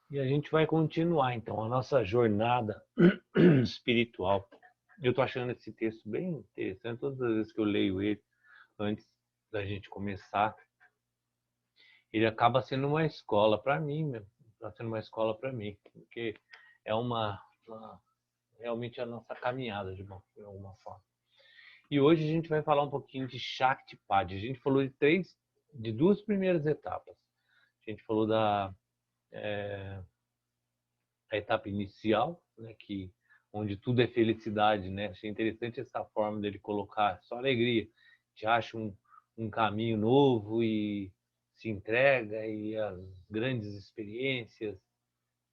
E a gente vai continuar, então, a nossa jornada espiritual. Eu estou achando esse texto bem interessante. Todas as vezes que eu leio ele, antes da gente começar, ele acaba sendo uma escola para mim, está sendo uma escola para mim, porque é realmente a nossa caminhada de alguma forma. E hoje a gente vai falar um pouquinho de Shaktipad. A gente falou de duas primeiras etapas. A gente falou da etapa inicial, né, onde tudo é felicidade, né? Achei interessante essa forma dele colocar só alegria. A gente acha um caminho novo e se entrega e as grandes experiências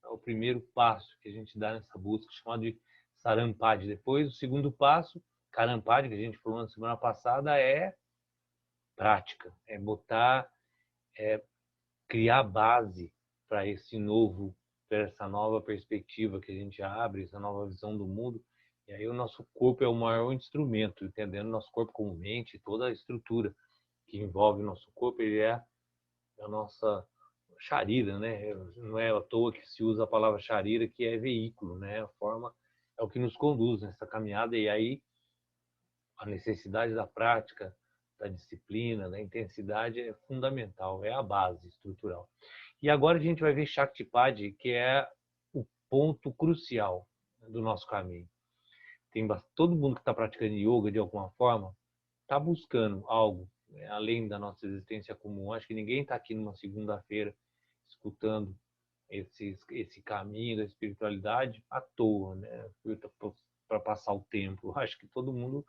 é o primeiro passo que a gente dá nessa busca, chamado de Sarampad. Depois, o segundo passo, Karampad, que a gente falou na semana passada, é prática, é criar base para esse novo, para essa nova perspectiva que a gente abre, essa nova visão do mundo. E aí o nosso corpo é o maior instrumento, entendendo nosso corpo como mente, toda a estrutura que envolve o nosso corpo, ele é a nossa charira, né? Não é à toa que se usa a palavra charira, que é veículo, né? A forma é o que nos conduz nessa caminhada e aí a necessidade da prática, da disciplina, da intensidade é fundamental, é a base estrutural. E agora a gente vai ver Shaktipad, que é o ponto crucial do nosso caminho. Todo mundo que está praticando yoga de alguma forma está buscando algo, né, além da nossa existência comum. Acho que ninguém está aqui numa segunda-feira escutando esse caminho da espiritualidade à toa, né, para passar o tempo. Acho que todo mundo,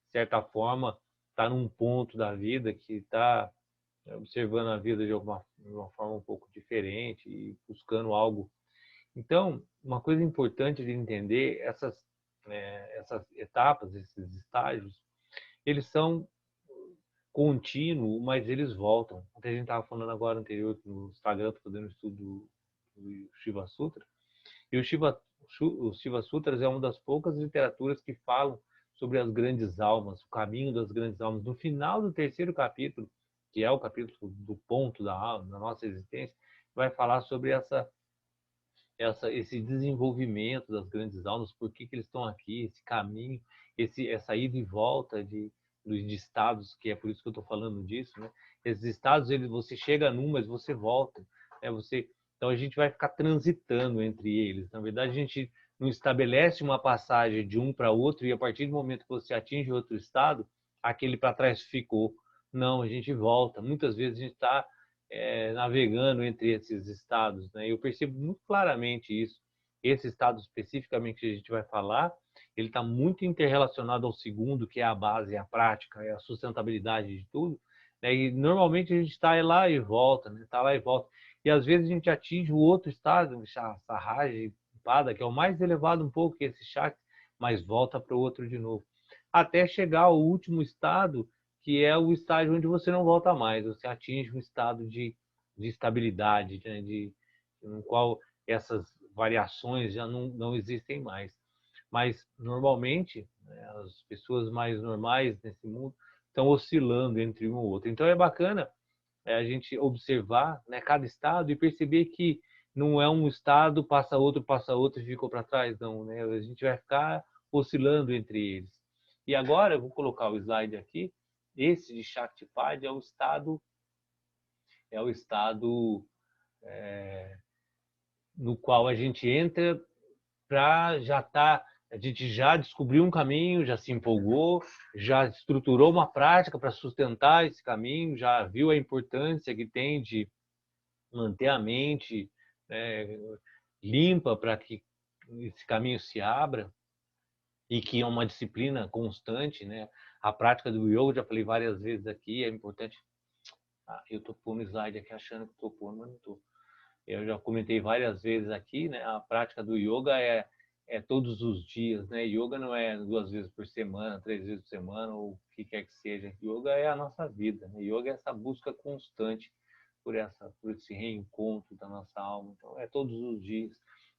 de certa forma, está num ponto da vida que está observando a vida de uma forma um pouco diferente e buscando algo. Então, uma coisa importante de entender, essas etapas, esses estágios, eles são contínuos, mas eles voltam. A gente estava falando agora anterior no Instagram, estou fazendo um estudo do Shiva Sutra, e o Shiva Sutras é uma das poucas literaturas que falam sobre as grandes almas, o caminho das grandes almas. No final do terceiro capítulo, que é o capítulo do ponto da alma, da nossa existência, vai falar sobre esse desenvolvimento das grandes almas, por que eles estão aqui, esse caminho, essa ida e volta de estados, que é por isso que eu estou falando disso, né? Esses estados, você chega num, mas você volta, né? Então a gente vai ficar transitando entre eles. Na verdade, a gente não estabelece uma passagem de um para outro e a partir do momento que você atinge outro estado, aquele para trás ficou. Não, a gente volta. Muitas vezes a gente está navegando entre esses estados, né? Eu percebo muito claramente isso. Esse estado especificamente que a gente vai falar, ele está muito interrelacionado ao segundo, que é a base, a prática, é a sustentabilidade de tudo. Né? E normalmente a gente está lá e volta, né? Está lá e volta. E às vezes a gente atinge o outro estado, o Sahaja, Pada, que é o mais elevado um pouco que esse Shakti, mas volta para o outro de novo. Até chegar ao último estado, que é o estágio onde você não volta mais, você atinge um estado de estabilidade, né? No qual essas variações já não existem mais. Mas, normalmente, né, as pessoas mais normais nesse mundo estão oscilando entre um e outro. Então, é bacana a gente observar, né, cada estado e perceber que não é um estado, passa outro e ficou para trás, não. Né? A gente vai ficar oscilando entre eles. E agora, eu vou colocar o slide aqui. Esse de Shaktipad é o estado no qual a gente entra para já estar, a gente já descobriu um caminho, já se empolgou, já estruturou uma prática para sustentar esse caminho, já viu a importância que tem de manter a mente, né, limpa para que esse caminho se abra e que é uma disciplina constante, né? A prática do yoga, já falei várias vezes aqui, é importante. Eu estou pondo slide aqui achando que estou pondo, mas não estou. Eu já comentei várias vezes aqui, né? A prática do yoga é todos os dias, né? Yoga não é 2 vezes por semana, 3 vezes por semana, ou o que quer que seja. Yoga é a nossa vida, né? Yoga é essa busca constante por esse reencontro da nossa alma. Então, é todos os dias.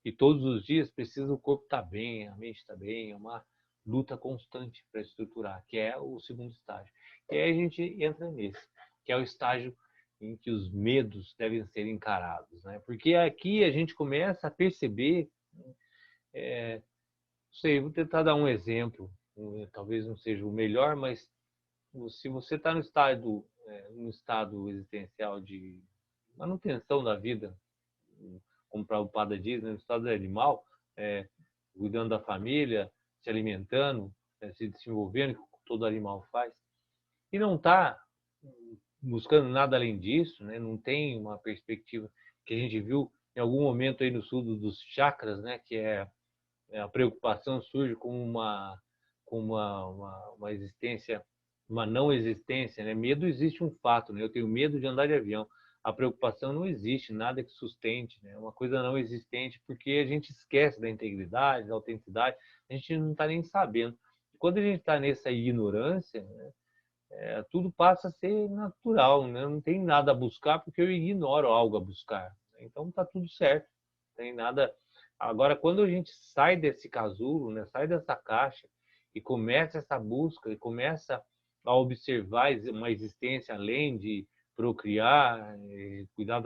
E todos os dias precisa o corpo estar bem, a mente estar bem, é uma luta constante para estruturar, que é o segundo estágio. E aí a gente entra nesse, que é o estágio em que os medos devem ser encarados, né? Porque aqui a gente começa a perceber, não sei, vou tentar dar um exemplo, talvez não seja o melhor, mas se você está no estado existencial de manutenção da vida, como o Prabhupada diz, né, no estado animal, é, cuidando da família, se alimentando, se desenvolvendo, como todo animal faz, e não está buscando nada além disso, né? Não tem uma perspectiva que a gente viu em algum momento aí no estudo dos chakras, né? Que a preocupação surge como uma existência, uma não existência, né? Medo existe um fato, né? Eu tenho medo de andar de avião. A preocupação não existe, nada que sustente, né? É uma coisa não existente, porque a gente esquece da integridade, da autenticidade, a gente não está nem sabendo. Quando a gente está nessa ignorância, né? Tudo passa a ser natural, né? Não tem nada a buscar porque eu ignoro algo a buscar. Então está tudo certo, não tem nada. Agora, quando a gente sai desse casulo, né? Sai dessa caixa e começa essa busca e começa a observar uma existência além de procriar, cuidar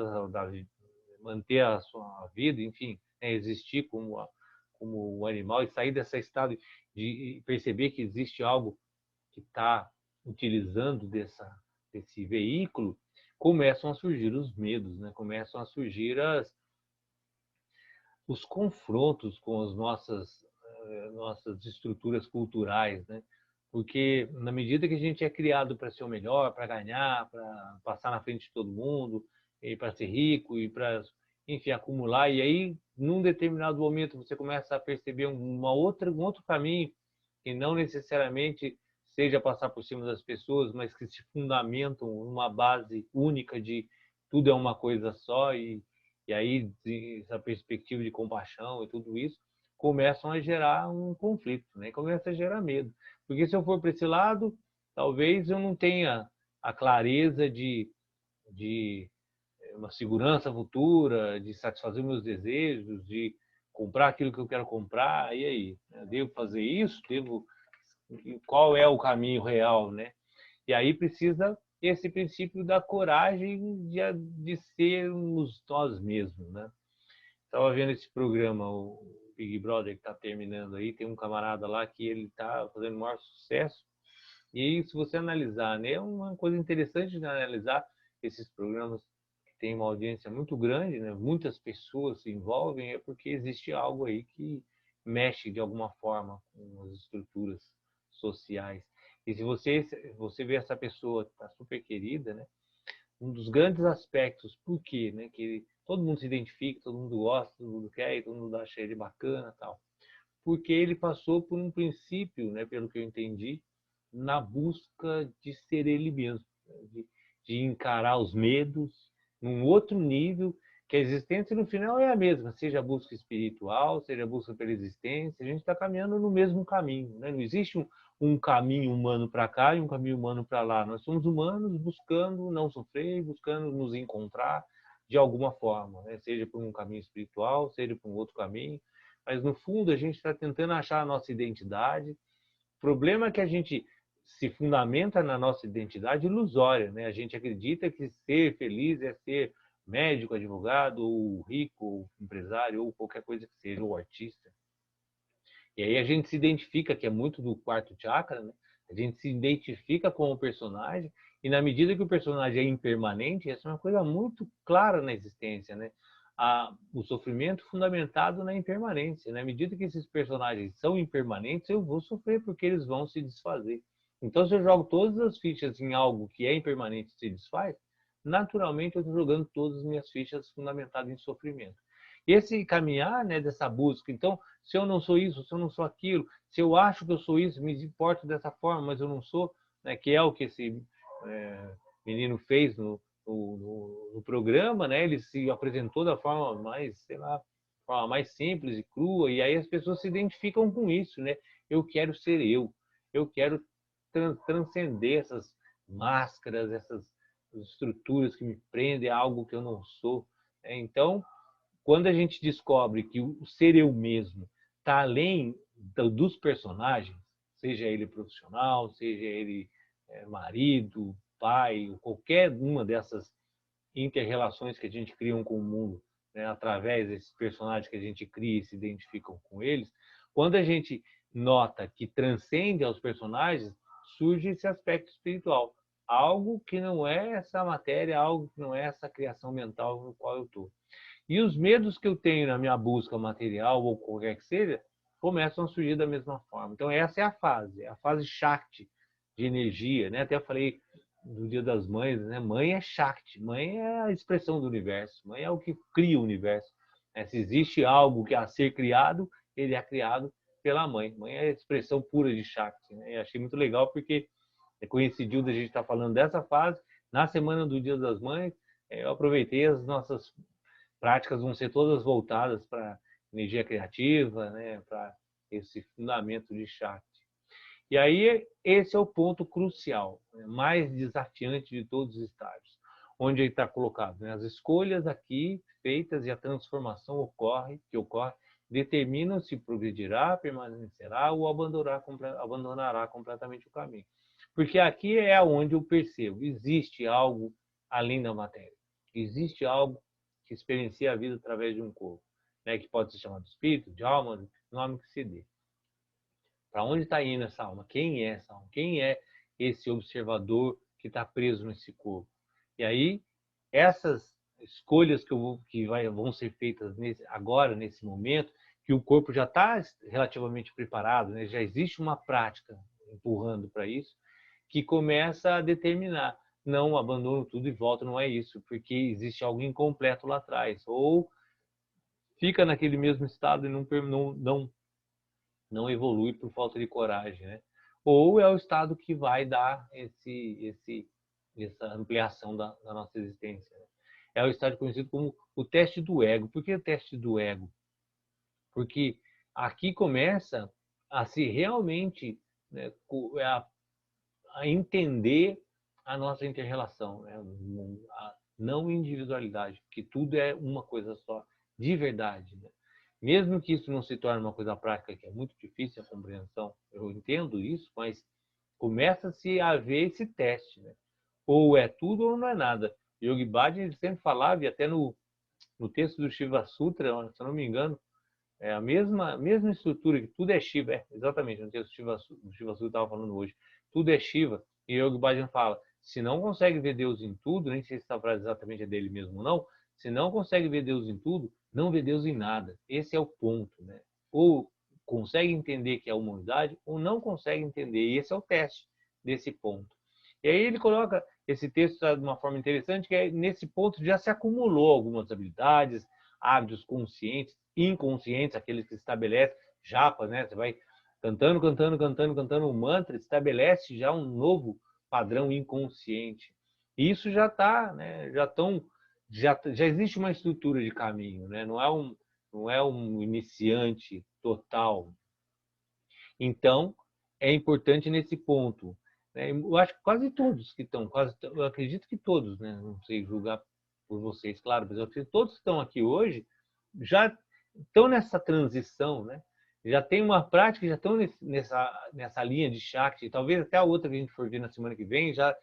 manter a sua vida, enfim, né? Existir como um animal e sair desse estado de perceber que existe algo que está utilizando desse veículo, começam a surgir os medos, né? Começam a surgir os confrontos com as nossas estruturas culturais, né? Porque na medida que a gente é criado para ser o melhor, para ganhar, para passar na frente de todo mundo, e para ser rico e para, enfim, acumular, e aí num determinado momento você começa a perceber um outro caminho que não necessariamente seja passar por cima das pessoas, mas que se fundamentam numa base única de tudo é uma coisa só e aí essa perspectiva de compaixão e tudo isso começam a gerar um conflito, né? Começa a gerar medo, porque se eu for para esse lado, talvez eu não tenha a clareza de uma segurança futura, de satisfazer meus desejos, de comprar aquilo que eu quero comprar. E aí, devo fazer isso? Devo qual é o caminho real, né? E aí precisa esse princípio da coragem de sermos nós mesmos, né? Estava vendo esse programa, o Big Brother, que está terminando aí, tem um camarada lá que ele está fazendo o maior sucesso. E aí, se você analisar, né, é uma coisa interessante de analisar esses programas que têm uma audiência muito grande, né? Muitas pessoas se envolvem, é porque existe algo aí que mexe de alguma forma com as estruturas sociais. E se você vê essa pessoa que está super querida, né? Um dos grandes aspectos, por quê, né? Que todo mundo se identifica, todo mundo gosta, todo mundo quer, todo mundo acha ele bacana, tal. Porque ele passou por um princípio, né? Pelo que eu entendi, na busca de ser ele mesmo, né? de encarar os medos num outro nível, que a existência no final é a mesma, seja a busca espiritual, seja a busca pela existência, a gente está caminhando no mesmo caminho, né? Não existe um caminho humano para cá e um caminho humano para lá. Nós somos humanos buscando não sofrer, buscando nos encontrar de alguma forma, né? Seja por um caminho espiritual, seja por um outro caminho, mas no fundo a gente está tentando achar a nossa identidade. O problema é que a gente se fundamenta na nossa identidade ilusória, né? A gente acredita que ser feliz é ser médico, advogado, ou rico, ou empresário, ou qualquer coisa que seja, ou artista. E aí a gente se identifica, que é muito do quarto chakra, né? A gente se identifica com o personagem e na medida que o personagem é impermanente, essa é uma coisa muito clara na existência, né? O sofrimento fundamentado na impermanência. Na medida que esses personagens são impermanentes, eu vou sofrer porque eles vão se desfazer. Então, se eu jogo todas as fichas em algo que é impermanente e se desfaz, naturalmente eu estou jogando todas as minhas fichas fundamentadas em sofrimento. Esse caminhar, né, dessa busca, então, se eu não sou isso, se eu não sou aquilo, se eu acho que eu sou isso, me importo dessa forma, mas eu não sou, né, que é o que esse menino fez no programa, né? Ele se apresentou da forma mais, sei lá, forma mais simples e crua, e aí as pessoas se identificam com isso, né? Eu quero ser eu quero transcender essas máscaras, essas estruturas que me prendem a algo que eu não sou. Então, quando a gente descobre que o ser eu mesmo está além dos personagens, seja ele profissional, seja ele marido, pai, qualquer uma dessas inter-relações que a gente cria um com o mundo, né, através desses personagens que a gente cria e se identificam com eles, quando a gente nota que transcende aos personagens, surge esse aspecto espiritual. Algo que não é essa matéria, algo que não é essa criação mental no qual eu estou. E os medos que eu tenho na minha busca material ou qualquer que seja, começam a surgir da mesma forma. Então essa é a fase Shakti de energia, né? Até eu falei do Dia das Mães, né? Mãe é Shakti, mãe é a expressão do universo, mãe é o que cria o universo. Se existe algo que é a ser criado, ele é criado pela mãe. Mãe é a expressão pura de Shakti, né? E achei muito legal porque coincidiu da gente estar falando dessa fase na semana do Dia das Mães. Eu aproveitei as nossas práticas vão ser todas voltadas para energia criativa, né, para esse fundamento de Shakti. E aí esse é o ponto crucial, né, mais desafiante de todos os estágios, onde ele está colocado, né, as escolhas aqui feitas e a transformação que ocorre, determinam se progredirá, permanecerá ou abandonará completamente o caminho. Porque aqui é onde eu percebo, existe algo além da matéria, existe algo que experiencia a vida através de um corpo, né, que pode ser chamado de espírito, de alma, nome que se dê. Para onde está indo essa alma? Quem é essa alma? Quem é esse observador que está preso nesse corpo? E aí, essas escolhas vão ser feitas agora, nesse momento, que o corpo já está relativamente preparado, né? Já existe uma prática empurrando para isso, que começa a determinar. Não abandono tudo e volto, não é isso, porque existe algo incompleto lá atrás. Ou fica naquele mesmo estado e não evolui por falta de coragem, né? Ou é o estado que vai dar essa ampliação da nossa existência. Né? É o estado conhecido como o teste do ego. Por que o teste do ego? Porque aqui começa a se realmente, né, a entender a nossa inter-relação, né? A não individualidade, que tudo é uma coisa só, de verdade. Né? Mesmo que isso não se torne uma coisa prática, que é muito difícil a compreensão, eu entendo isso, mas começa-se a haver esse teste. Né? Ou é tudo ou não é nada. Yogi Bhajan ele sempre falava, e até no texto do Shiva Sutra, se eu não me engano, é a mesma estrutura, que tudo é Shiva, exatamente, no texto do Shiva Sutra estava falando hoje, tudo é Shiva, e Yogi Bhajan fala, se não consegue ver Deus em tudo, nem sei se essa frase exatamente é dele mesmo ou não, se não consegue ver Deus em tudo, não vê Deus em nada. Esse é o ponto, né? Ou consegue entender que é a humanidade, ou não consegue entender, e esse é o teste desse ponto. E aí ele coloca esse texto de uma forma interessante, que é nesse ponto já se acumulou algumas habilidades, hábitos conscientes, inconscientes, aqueles que estabelecem japas, né? Você vai cantando, cantando, cantando, cantando um mantra, estabelece já um novo padrão inconsciente. E isso já está, né? Já existe uma estrutura de caminho, né? Não é um iniciante total. Então, é importante nesse ponto. Né? Eu acho que quase todos que estão, eu acredito que todos, né? Não sei julgar por vocês, claro, mas eu acredito que todos que estão aqui hoje já estão nessa transição, né? Já tem uma prática, já estão nessa linha de Shakti, talvez até a outra que a gente for ver na semana que vem, já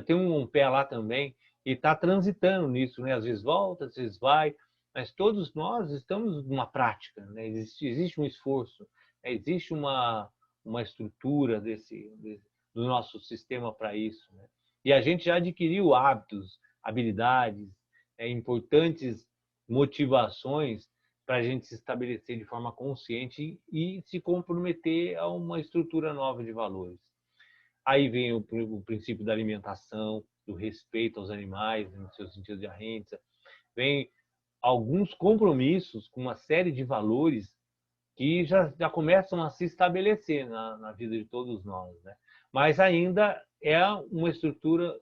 tem um pé lá também, e está transitando nisso, né? Às vezes volta, às vezes vai, mas todos nós estamos numa prática, né? Existe um esforço, né? Existe uma estrutura do nosso sistema para isso, né? E a gente já adquiriu hábitos, habilidades, importantes motivações para a gente se estabelecer de forma consciente e se comprometer a uma estrutura nova de valores. Aí vem o princípio da alimentação, do respeito aos animais, no seu sentido de arrência. Vem alguns compromissos com uma série de valores que já começam a se estabelecer na vida de todos nós. Né? Mas ainda é uma estrutura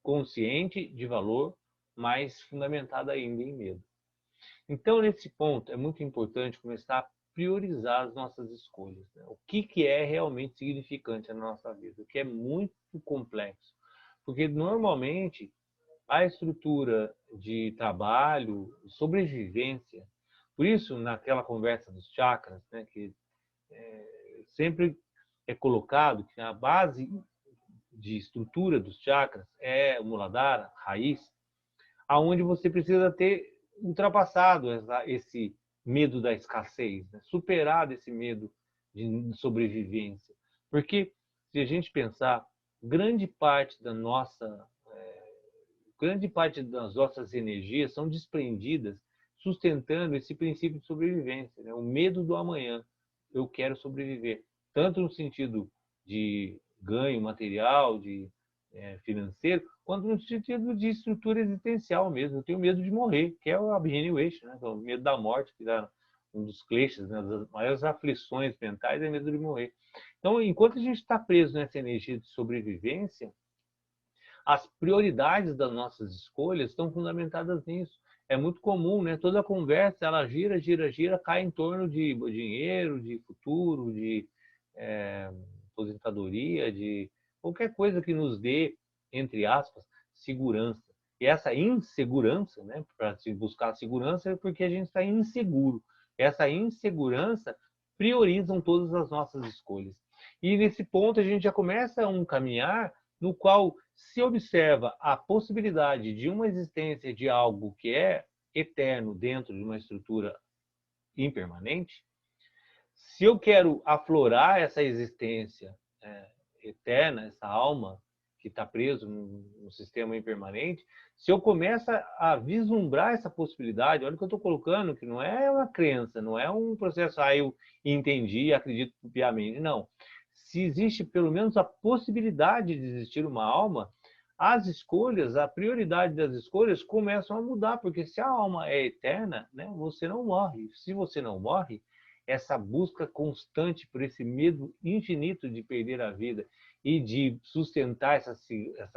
consciente de valor, mas fundamentada ainda em medo. Então, nesse ponto, é muito importante começar a priorizar as nossas escolhas. Né? O que é realmente significante na nossa vida, o que é muito complexo. Porque, normalmente, a estrutura de trabalho, sobrevivência, por isso, naquela conversa dos chakras, né, que sempre é colocado que a base de estrutura dos chakras é o Muladhara, raiz, aonde você precisa ter ultrapassado esse medo da escassez, né? Superado esse medo de sobrevivência. Porque, se a gente pensar, grande parte da nossa, grande parte das nossas energias são desprendidas sustentando esse princípio de sobrevivência, né? O medo do amanhã. Eu quero sobreviver, tanto no sentido de ganho material, de financeiro, quanto no sentido de estrutura existencial mesmo. Eu tenho medo de morrer, que é o Abhiniwesha, né? O medo da morte, que dá um dos kleshas, né? Das maiores aflições mentais é medo de morrer. Então, enquanto a gente está preso nessa energia de sobrevivência, as prioridades das nossas escolhas estão fundamentadas nisso. É muito comum, né? Toda conversa, ela gira, gira, gira, cai em torno de dinheiro, de futuro, de aposentadoria, de qualquer coisa que nos dê, entre aspas, segurança. E essa insegurança, né? Para se buscar segurança é porque a gente está inseguro. Essa insegurança priorizam todas as nossas escolhas. E nesse ponto a gente já começa um caminhar no qual se observa a possibilidade de uma existência de algo que é eterno dentro de uma estrutura impermanente. Se eu quero aflorar essa existência eterna, essa alma que está preso no sistema impermanente, se eu começo a vislumbrar essa possibilidade, olha o que eu estou colocando, que não é uma crença, não é um processo, eu entendi, acredito piamente, não. Se existe pelo menos a possibilidade de existir uma alma, as escolhas, a prioridade das escolhas começam a mudar, porque se a alma é eterna, né, você não morre. Se você não morre, essa busca constante por esse medo infinito de perder a vida e de sustentar essa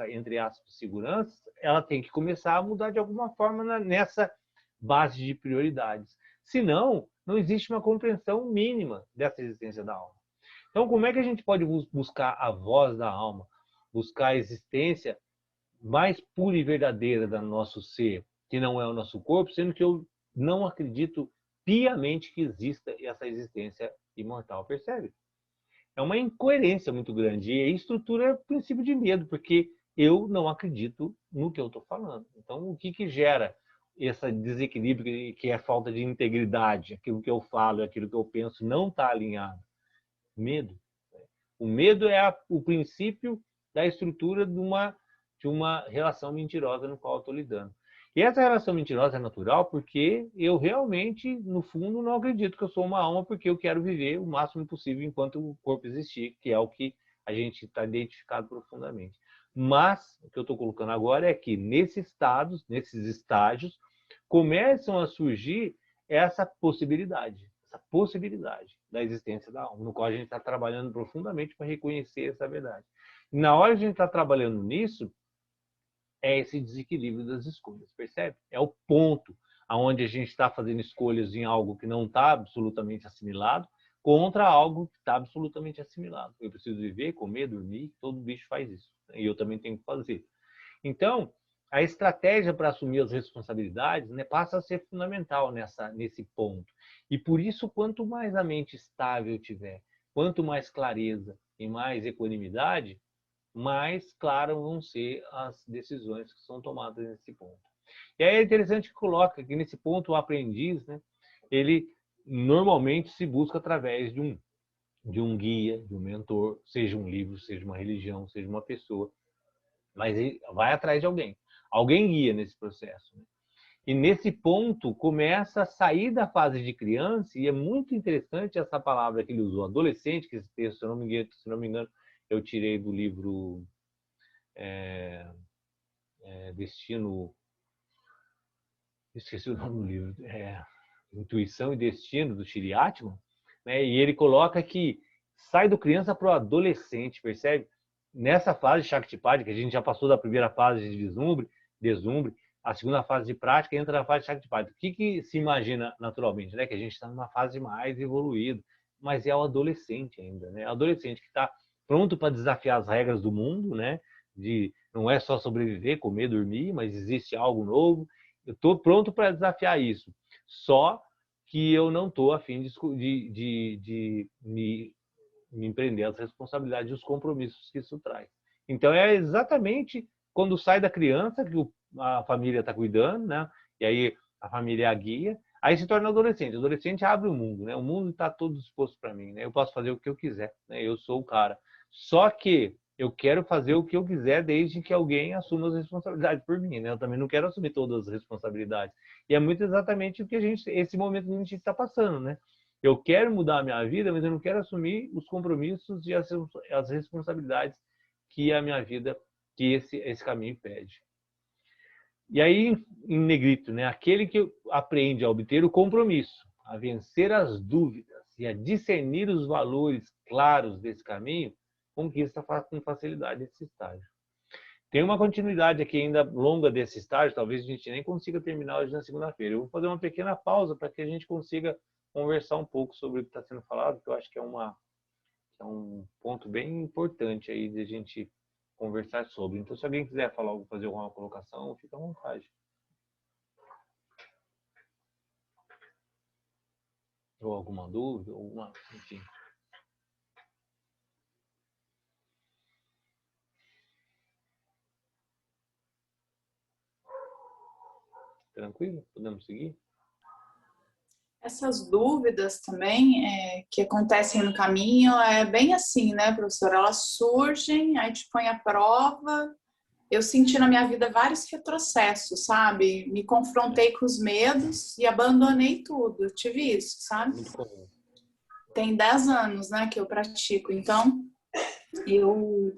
entre aspas, segurança, ela tem que começar a mudar de alguma forma nessa base de prioridades. Senão, não existe uma compreensão mínima dessa existência da alma. Então, como é que a gente pode buscar a voz da alma, buscar a existência mais pura e verdadeira do nosso ser, que não é o nosso corpo, sendo que eu não acredito piamente que exista essa existência imortal, percebe? É uma incoerência muito grande. E a estrutura é o princípio de medo, porque eu não acredito no que eu estou falando. Então, o que gera esse desequilíbrio, que é a falta de integridade? Aquilo que eu falo, aquilo que eu penso não está alinhado. Medo. O medo é o princípio da estrutura de uma relação mentirosa no qual eu estou lidando. E essa relação mentirosa é natural porque eu realmente, no fundo, não acredito que eu sou uma alma, porque eu quero viver o máximo possível enquanto o corpo existir, que é o que a gente está identificado profundamente. Mas o que eu estou colocando agora é que nesses estágios, começam a surgir essa possibilidade da existência da alma, no qual a gente está trabalhando profundamente para reconhecer essa verdade. E na hora que a gente está trabalhando nisso, é esse desequilíbrio das escolhas, percebe? É o ponto onde a gente está fazendo escolhas em algo que não está absolutamente assimilado contra algo que está absolutamente assimilado. Eu preciso viver, comer, dormir, todo bicho faz isso. E eu também tenho que fazer. Então, a estratégia para assumir as responsabilidades, né, passa a ser fundamental nesse ponto. E por isso, quanto mais a mente estável tiver, quanto mais clareza e mais equanimidade, mais claras vão ser as decisões que são tomadas nesse ponto. E aí é interessante que coloca que nesse ponto o aprendiz, né, ele normalmente se busca através de um guia, de um mentor, seja um livro, seja uma religião, seja uma pessoa, mas ele vai atrás de alguém. Alguém guia nesse processo. Né? E nesse ponto começa a sair da fase de criança, e é muito interessante essa palavra que ele usou, adolescente, que esse texto, se não me engano, eu tirei do livro Destino, esqueci o nome do livro, Intuição e Destino, do Shri Atman, né? E ele coloca que sai do criança para o adolescente, percebe? Nessa fase de Shaktipad, que a gente já passou da primeira fase de deslumbre, a segunda fase de prática, entra na fase de Shaktipad. O que se imagina naturalmente? Né? Que a gente está numa fase mais evoluída, mas é o adolescente ainda, né? O adolescente que está pronto para desafiar as regras do mundo, né? Não é só sobreviver, comer, dormir, mas existe algo novo. Eu estou pronto para desafiar isso. Só que eu não estou a fim de me empreender as responsabilidades e os compromissos que isso traz. Então, é exatamente quando sai da criança que a família está cuidando, né? E aí a família é a guia. Aí se torna adolescente. O adolescente abre o mundo, né? O mundo está todo disposto para mim, né? Eu posso fazer o que eu quiser, né? Eu sou o cara. Só que eu quero fazer o que eu quiser desde que alguém assuma as responsabilidades por mim, né? Eu também não quero assumir todas as responsabilidades. E é muito exatamente o que esse momento que a gente está passando, né? Eu quero mudar a minha vida, mas eu não quero assumir os compromissos e as responsabilidades que a minha vida, que esse caminho pede. E aí, em negrito, né? Aquele que aprende a obter o compromisso, a vencer as dúvidas e a discernir os valores claros desse caminho, conquista com facilidade esse estágio. Tem uma continuidade aqui ainda longa desse estágio, talvez a gente nem consiga terminar hoje na segunda-feira. Eu vou fazer uma pequena pausa para que a gente consiga conversar um pouco sobre o que está sendo falado, que eu acho que é um ponto bem importante aí de a gente conversar sobre. Então, se alguém quiser falar algo, fazer alguma colocação, fica à vontade. Ou alguma dúvida, enfim. Tranquilo? Podemos seguir? Essas dúvidas também que acontecem no caminho é bem assim, né, professora? Elas surgem, aí te põe à prova. Eu senti na minha vida vários retrocessos, sabe? Me confrontei com os medos e abandonei tudo. Eu tive isso, sabe? Muito comum. Tem 10 anos, né, que eu pratico. Então, eu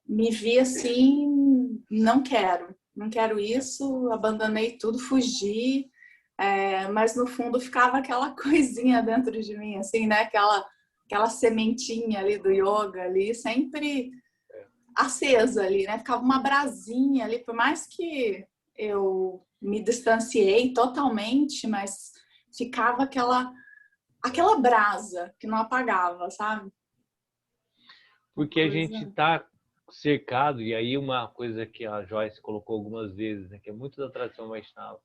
me vi assim, não quero isso, abandonei tudo, fugi. Mas no fundo ficava aquela coisinha dentro de mim, assim, né? Aquela sementinha ali do yoga ali, sempre acesa ali, né? Ficava uma brasinha ali, por mais que eu me distanciei totalmente, mas ficava aquela brasa que não apagava, sabe? Porque a gente está cercado, e aí uma coisa que a Joyce colocou algumas vezes, né, que é muito da tradição Vaishnava,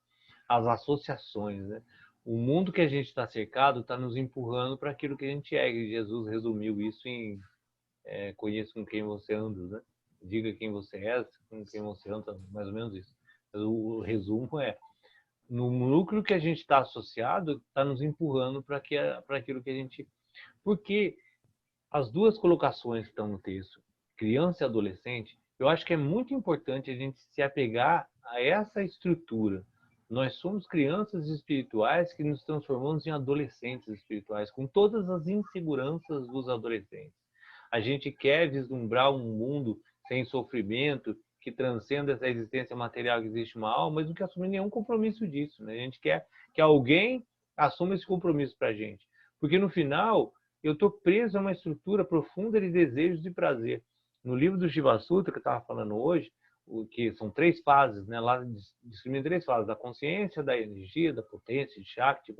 as associações, né? O mundo que a gente está cercado está nos empurrando para aquilo que a gente é. E Jesus resumiu isso em conheça com quem você anda, né? Diga quem você é, com quem você anda, mais ou menos isso. O resumo é, no núcleo que a gente está associado, está nos empurrando para aquilo que a gente... Porque as duas colocações que estão no texto, criança e adolescente, eu acho que é muito importante a gente se apegar a essa estrutura. Nós somos crianças espirituais que nos transformamos em adolescentes espirituais, com todas as inseguranças dos adolescentes. A gente quer vislumbrar um mundo sem sofrimento, que transcenda essa existência material que existe uma alma, mas não quer assumir nenhum compromisso disso, né? A gente quer que alguém assuma esse compromisso para a gente. Porque no final, eu estou preso a uma estrutura profunda de desejos e prazer. No livro do Shiva Sutra, que eu estava falando hoje, que são 3 fases, né? Lá discrimina 3 fases, da consciência, da energia, da potência, de Shakti,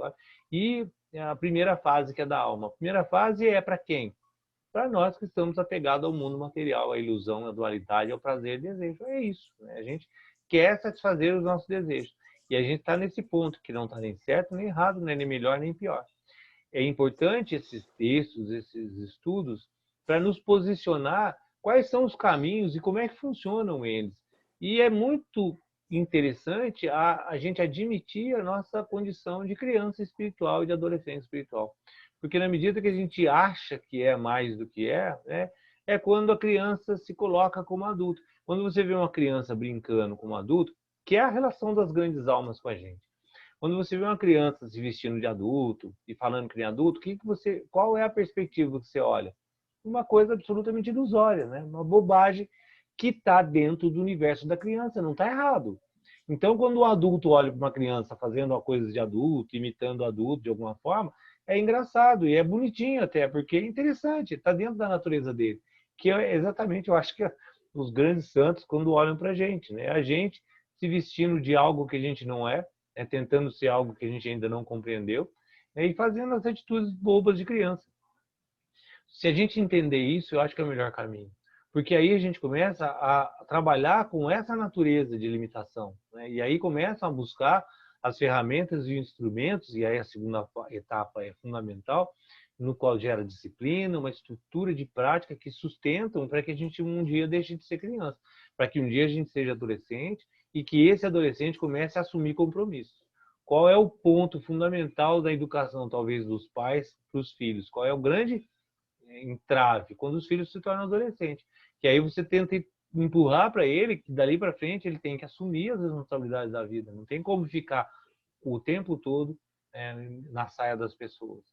e a primeira fase, que é da alma. A primeira fase é para quem? Para nós que estamos apegados ao mundo material, à ilusão, à dualidade, ao prazer e desejo. É isso, né? A gente quer satisfazer os nossos desejos. E a gente está nesse ponto, que não está nem certo nem errado, né? Nem melhor nem pior. É importante esses textos, esses estudos, para nos posicionar quais são os caminhos e como é que funcionam eles. E é muito interessante a gente admitir a nossa condição de criança espiritual e de adolescente espiritual. Porque na medida que a gente acha que é mais do que é, né, é quando a criança se coloca como adulto. Quando você vê uma criança brincando como adulto, que é a relação das grandes almas com a gente. Quando você vê uma criança se vestindo de adulto e falando que nem adulto, qual é a perspectiva que você olha? Uma coisa absolutamente ilusória, né? Uma bobagem que está dentro do universo da criança, não está errado. Então, quando um adulto olha para uma criança fazendo coisas de adulto, imitando o adulto de alguma forma, é engraçado e é bonitinho até, porque é interessante, está dentro da natureza dele. Que é exatamente, eu acho que os grandes santos, quando olham para a gente, né? A gente se vestindo de algo que a gente não é, tentando ser algo que a gente ainda não compreendeu, e fazendo as atitudes bobas de criança. Se a gente entender isso, eu acho que é o melhor caminho. Porque aí a gente começa a trabalhar com essa natureza de limitação, né? E aí começam a buscar as ferramentas e instrumentos, e aí a segunda etapa é fundamental, no qual gera disciplina, uma estrutura de prática que sustentam para que a gente um dia deixe de ser criança, para que um dia a gente seja adolescente e que esse adolescente comece a assumir compromissos. Qual é o ponto fundamental da educação, talvez, dos pais para os filhos? Qual é o grande entrave? Quando os filhos se tornam adolescentes. Que aí você tenta empurrar para ele que dali para frente ele tem que assumir as responsabilidades da vida. Não tem como ficar o tempo todo na saia das pessoas.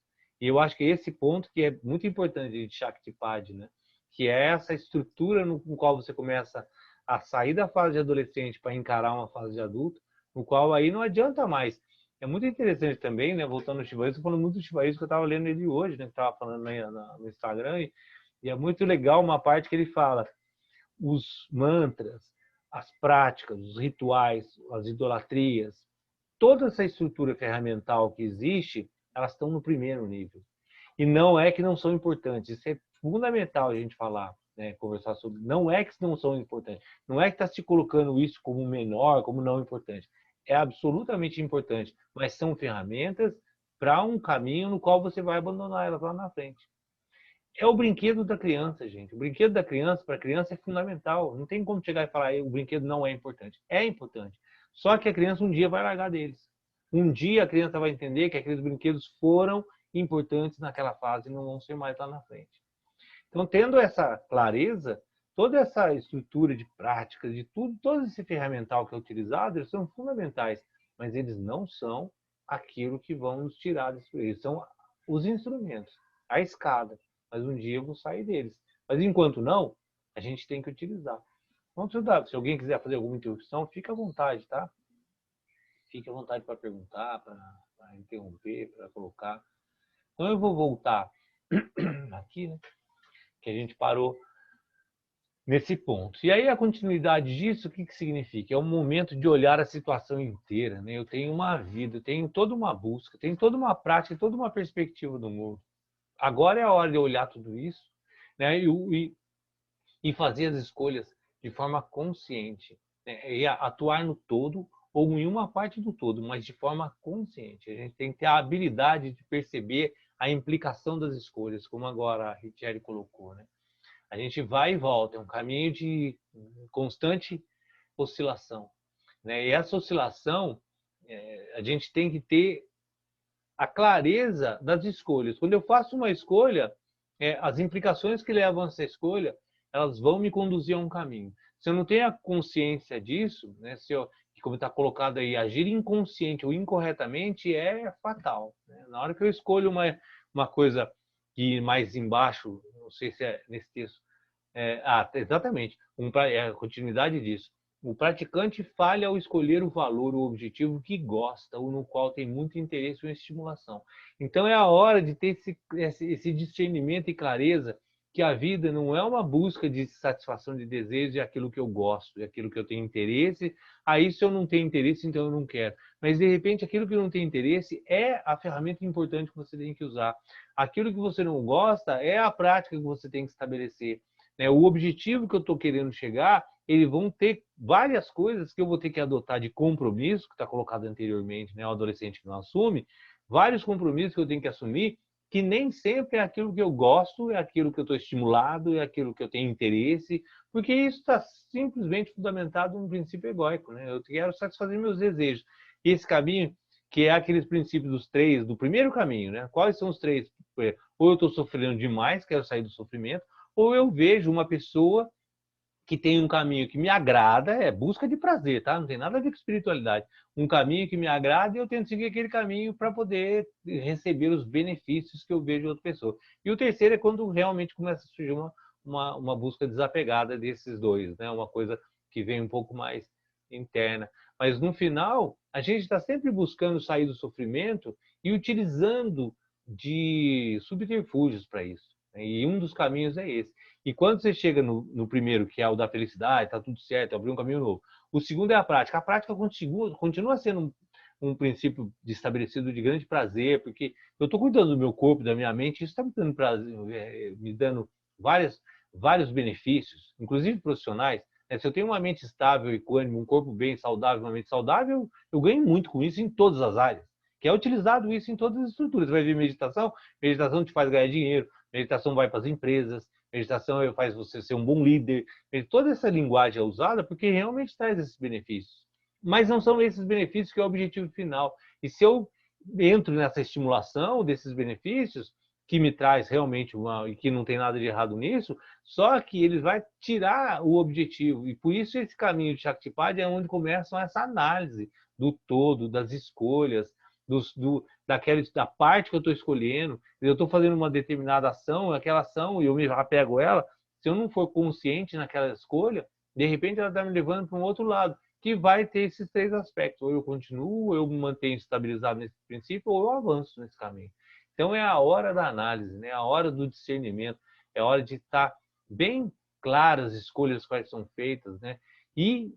E eu acho que esse ponto que é muito importante de Shaktipat, né? Que é essa estrutura no qual você começa a sair da fase de adolescente para encarar uma fase de adulto, no qual aí não adianta mais. É muito interessante também, né? Voltando ao Shiva Inu, estou falando muito do Shiva Inu, que eu estava lendo ele hoje, né? Que estava falando no Instagram, e é muito legal uma parte que ele fala os mantras, as práticas, os rituais, as idolatrias, toda essa estrutura ferramental que existe, elas estão no primeiro nível. E não é que não são importantes, isso é fundamental a gente falar, né, conversar sobre. Não é que não são importantes, não é que está se colocando isso como menor, como não importante. É absolutamente importante, mas são ferramentas para um caminho no qual você vai abandonar elas lá na frente. É o brinquedo da criança, gente. O brinquedo da criança, para a criança, é fundamental. Não tem como chegar e falar o brinquedo não é importante. É importante. Só que a criança um dia vai largar deles. Um dia a criança vai entender que aqueles brinquedos foram importantes naquela fase e não vão ser mais lá na frente. Então, tendo essa clareza, toda essa estrutura de práticas, de tudo, todo esse ferramental que é utilizado, eles são fundamentais, mas eles não são aquilo que vão nos tirar disso. Eles são os instrumentos, a escada. Mas um dia eu vou sair deles. Mas enquanto não, a gente tem que utilizar. Vamos estudar. Se alguém quiser fazer alguma interrupção, fica à vontade, tá? Fique à vontade para perguntar, para interromper, para colocar. Então eu vou voltar aqui, né? Que a gente parou nesse ponto. E aí a continuidade disso, o que significa? É um momento de olhar a situação inteira, né? Eu tenho uma vida, eu tenho toda uma busca, tenho toda uma prática, toda uma perspectiva do mundo. Agora é a hora de olhar tudo isso, né, e fazer as escolhas de forma consciente, né, e atuar no todo ou em uma parte do todo, mas de forma consciente. A gente tem que ter a habilidade de perceber a implicação das escolhas, como agora a Richelle colocou, né? A gente vai e volta, é um caminho de constante oscilação, né? E essa oscilação, a gente tem que ter a clareza das escolhas. Quando eu faço uma escolha, as implicações que levam a essa escolha, elas vão me conduzir a um caminho. Se eu não tenho a consciência disso, né, como está colocado aí, agir inconsciente ou incorretamente é fatal. Né? Na hora que eu escolho uma coisa que mais embaixo, não sei se é nesse texto, exatamente, a continuidade disso. O praticante falha ao escolher o valor, o objetivo que gosta ou no qual tem muito interesse ou estimulação. Então é a hora de ter esse discernimento e clareza que a vida não é uma busca de satisfação de desejo de aquilo que eu gosto, de aquilo que eu tenho interesse. Aí se eu não tenho interesse, então eu não quero. Mas de repente aquilo que não tem interesse é a ferramenta importante que você tem que usar. Aquilo que você não gosta é a prática que você tem que estabelecer. O objetivo que eu estou querendo chegar, eles vão ter várias coisas que eu vou ter que adotar de compromisso, que está colocado anteriormente, né? O adolescente que não assume, vários compromissos que eu tenho que assumir, que nem sempre é aquilo que eu gosto, é aquilo que eu estou estimulado, é aquilo que eu tenho interesse, porque isso está simplesmente fundamentado num princípio egóico, né? Eu quero satisfazer meus desejos. E esse caminho, que é aqueles princípios dos três, do primeiro caminho, né? Quais são os três? Ou eu estou sofrendo demais, quero sair do sofrimento, ou eu vejo uma pessoa que tem um caminho que me agrada, é busca de prazer, tá? Não tem nada a ver com espiritualidade. Um caminho que me agrada e eu tento seguir aquele caminho para poder receber os benefícios que eu vejo de outra pessoa. E o terceiro é quando realmente começa a surgir uma busca desapegada desses dois, né? Uma coisa que vem um pouco mais interna. Mas no final, a gente está sempre buscando sair do sofrimento e utilizando de subterfúgios para isso. E um dos caminhos é esse. E quando você chega no primeiro, que é o da felicidade, está tudo certo, abrir um caminho novo. O segundo é a prática. A prática continua sendo um princípio estabelecido de grande prazer, porque eu estou cuidando do meu corpo, da minha mente, isso está me dando prazer, me dando vários benefícios, inclusive profissionais. Se eu tenho uma mente estável, equânime, um corpo bem saudável, uma mente saudável, eu ganho muito com isso em todas as áreas. Que é utilizado isso em todas as estruturas. Você vai ver meditação te faz ganhar dinheiro, meditação vai para as empresas, meditação faz você ser um bom líder. Toda essa linguagem é usada porque realmente traz esses benefícios. mas não são esses benefícios que é o objetivo final. E se eu entro nessa estimulação desses benefícios, que me traz realmente e que não tem nada de errado nisso, só que ele vai tirar o objetivo. E por isso esse caminho de Shaktipat é onde começa essa análise do todo, das escolhas, da parte que eu estou escolhendo. Eu estou fazendo uma determinada ação, aquela ação, e eu me apego a ela, se eu não for consciente naquela escolha, de repente ela está me levando para um outro lado, que vai ter esses três aspectos. Ou eu continuo, ou eu me mantenho estabilizado nesse princípio, ou eu avanço nesse caminho. Então é a hora da análise, né? A hora do discernimento, é a hora de estar bem claras as escolhas quais são feitas, né? E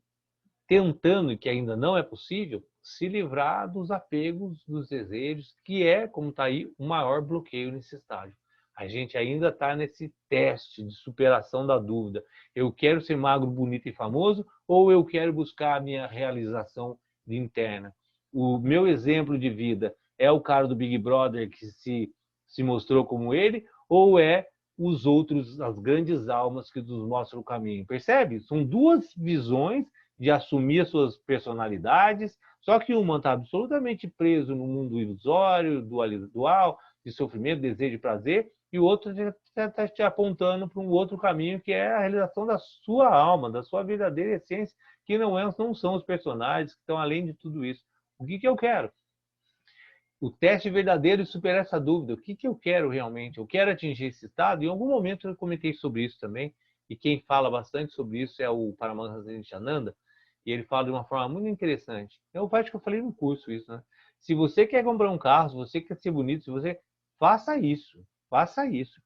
tentando, que ainda não é possível, se livrar dos apegos, dos desejos, que é, como está aí, o maior bloqueio nesse estágio. A gente ainda está nesse teste de superação da dúvida. Eu quero ser magro, bonito e famoso ou eu quero buscar a minha realização interna? O meu exemplo de vida é o cara do Big Brother que se mostrou como ele ou é os outros, as grandes almas que nos mostram o caminho? Percebe? São duas visões de assumir as suas personalidades, só que uma está absolutamente preso no mundo ilusório, dual, de sofrimento, desejo e prazer, e o outro está te apontando para um outro caminho, que é a realização da sua alma, da sua verdadeira essência, que não são os personagens que estão além de tudo isso. O que eu quero? O teste verdadeiro de superar essa dúvida. O que eu quero realmente? Eu quero atingir esse estado? Em algum momento eu comentei sobre isso também, e quem fala bastante sobre isso é o Paramahansa Nityananda, e ele fala de uma forma muito interessante. Eu acho que eu falei no curso isso, né? Se você quer comprar um carro, se você quer ser bonito, se você faça isso,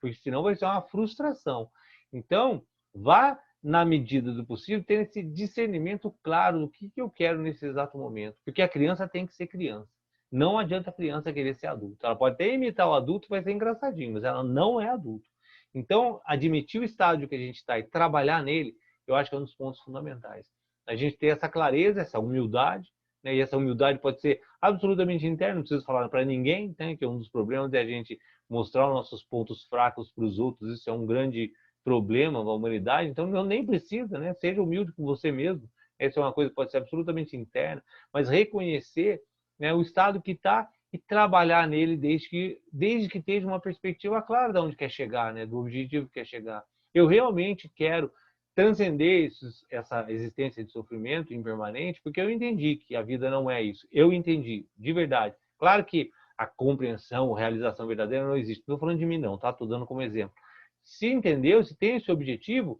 porque senão vai ser uma frustração. Então, vá na medida do possível ter esse discernimento claro do que eu quero nesse exato momento, porque a criança tem que ser criança. Não adianta a criança querer ser adulto. Ela pode até imitar o adulto, vai ser engraçadinho, mas ela não é adulto. Então, admitir o estágio que a gente está e trabalhar nele, eu acho que é um dos pontos fundamentais. A gente ter essa clareza, essa humildade, né? E essa humildade pode ser absolutamente interna, não precisa falar para ninguém, né? Que é um dos problemas é a gente mostrar os nossos pontos fracos para os outros. Isso é um grande problema da humanidade. Então, não nem precisa, né? Seja humilde com você mesmo. Essa é uma coisa que pode ser absolutamente interna, mas reconhecer, né, o estado que está e trabalhar nele desde que esteja uma perspectiva clara de onde quer chegar, né, do objetivo que quer chegar. Eu realmente quero transcender essa existência de sofrimento impermanente, porque eu entendi que a vida não é isso. Eu entendi, de verdade. Claro que a compreensão, a realização verdadeira não existe. Não estou falando de mim, não, tá? Estou dando como exemplo. Se entendeu, se tem esse objetivo,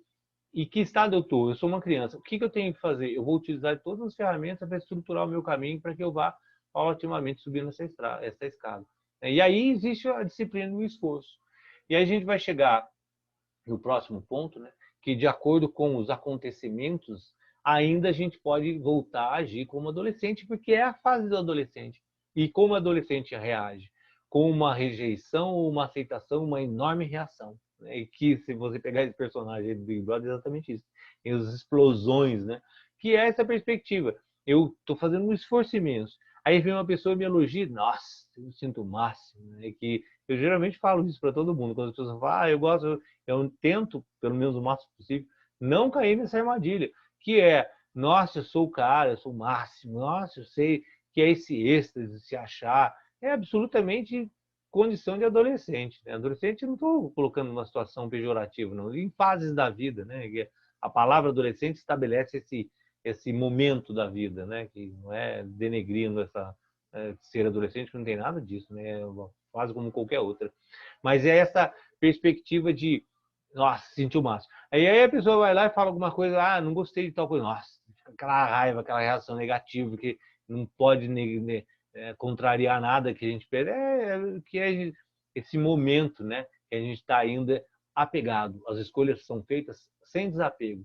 e que estado eu estou? Eu sou uma criança. O que eu tenho que fazer? Eu vou utilizar todas as ferramentas para estruturar o meu caminho para que eu vá paulatinamente subindo essa escada. E aí existe a disciplina e o esforço. E aí a gente vai chegar no próximo ponto, né, que de acordo com os acontecimentos, ainda a gente pode voltar a agir como adolescente, porque é a fase do adolescente. E como o adolescente reage? Com uma rejeição, uma aceitação, uma enorme reação. Né? E que, se você pegar esse personagem do Big Brother, é exatamente isso. Tem as explosões, né? Que é essa perspectiva. Eu estou fazendo um esforço imenso. Aí vem uma pessoa e me elogia, nossa, eu sinto o máximo. Né? Que eu geralmente falo isso para todo mundo. Quando as pessoas falam, eu gosto, eu tento, pelo menos o máximo possível, não cair nessa armadilha, que é, nossa, eu sou o cara, eu sou o máximo, nossa, eu sei que é esse êxtase de se achar. É absolutamente condição de adolescente. Né? Adolescente, não estou colocando numa situação pejorativa, não. Em fases da vida, né? A palavra adolescente estabelece esse momento da vida, né? Que não é denegrindo essa ser adolescente, que não tem nada disso, né? É uma fase como qualquer outra. Mas é essa perspectiva de, nossa, sentiu o máximo. Aí a pessoa vai lá e fala alguma coisa, ah, não gostei de tal coisa, nossa, aquela raiva, aquela reação negativa que não pode contrariar nada que a gente pede, que é esse momento, né? Que a gente está ainda apegado. As escolhas são feitas sem desapego.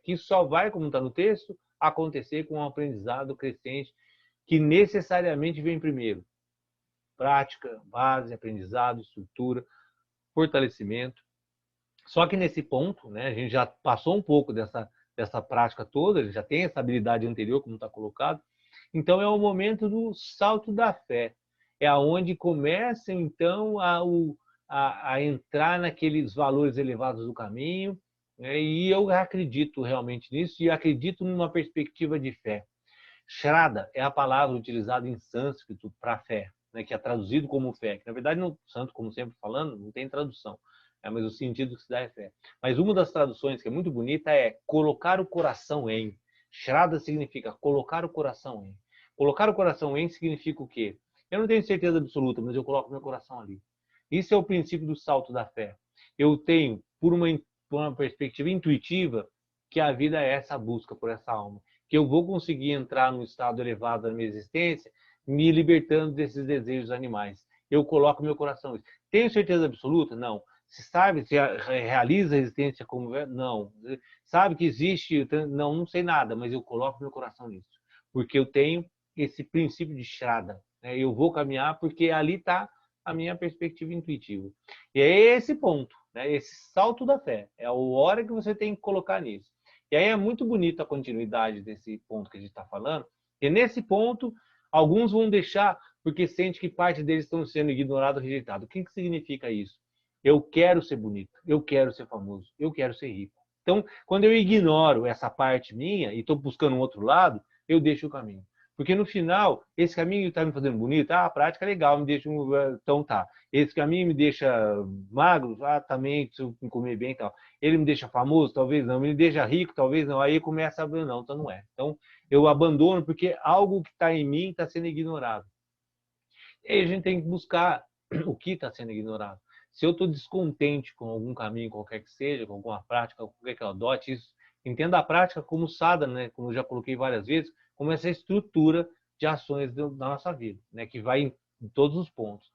Que só vai, como está no texto, acontecer com um aprendizado crescente que necessariamente vem primeiro. Prática, base, aprendizado, estrutura, fortalecimento. Só que nesse ponto, né, a gente já passou um pouco dessa prática toda, a gente já tem essa habilidade anterior, como está colocado. Então é o momento do salto da fé. É aonde começam, então, a entrar naqueles valores elevados do caminho, né, e eu acredito realmente nisso, e acredito numa perspectiva de fé. Shraddha é a palavra utilizada em sânscrito para fé, né, que é traduzido como fé. Que, na verdade, no santo, como sempre falando, não tem tradução, mas o sentido que se dá é fé. Mas uma das traduções que é muito bonita é colocar o coração em. Shraddha significa colocar o coração em. Colocar o coração em significa o quê? Eu não tenho certeza absoluta, mas eu coloco meu coração ali. Isso é o princípio do salto da fé. Eu tenho, por uma perspectiva intuitiva, que a vida é essa busca por essa alma. Que eu vou conseguir entrar num estado elevado da minha existência, me libertando desses desejos animais. Eu coloco meu coração nisso. Tenho certeza absoluta? Não. Se sabe, se realiza a existência como... Não. Sabe que existe? Não, não sei nada, mas eu coloco meu coração nisso. Porque eu tenho esse princípio de Shraddha. Eu vou caminhar porque ali está a minha perspectiva intuitiva. E é esse ponto, né? Esse salto da fé. É a hora que você tem que colocar nisso. E aí é muito bonita a continuidade desse ponto que a gente está falando. E nesse ponto, alguns vão deixar porque sente que parte deles estão sendo ignorados ou rejeitados. O que significa isso? Eu quero ser bonito, eu quero ser famoso, eu quero ser rico. Então, quando eu ignoro essa parte minha e estou buscando um outro lado, eu deixo o caminho. Porque no final, esse caminho está me fazendo bonito, a prática é legal, me deixa... Então tá. Esse caminho me deixa magro, também, preciso comer bem e tal. Ele me deixa famoso, talvez não. Me deixa rico, talvez não. Aí começa a ver, não, então não é. Então eu abandono porque algo que está em mim está sendo ignorado. E aí a gente tem que buscar o que está sendo ignorado. Se eu estou descontente com algum caminho, qualquer que seja, com alguma prática, qualquer que eu adote, isso, entenda a prática como sadhana, né? Como eu já coloquei várias vezes, como essa estrutura de ações da nossa vida, né? Que vai em todos os pontos.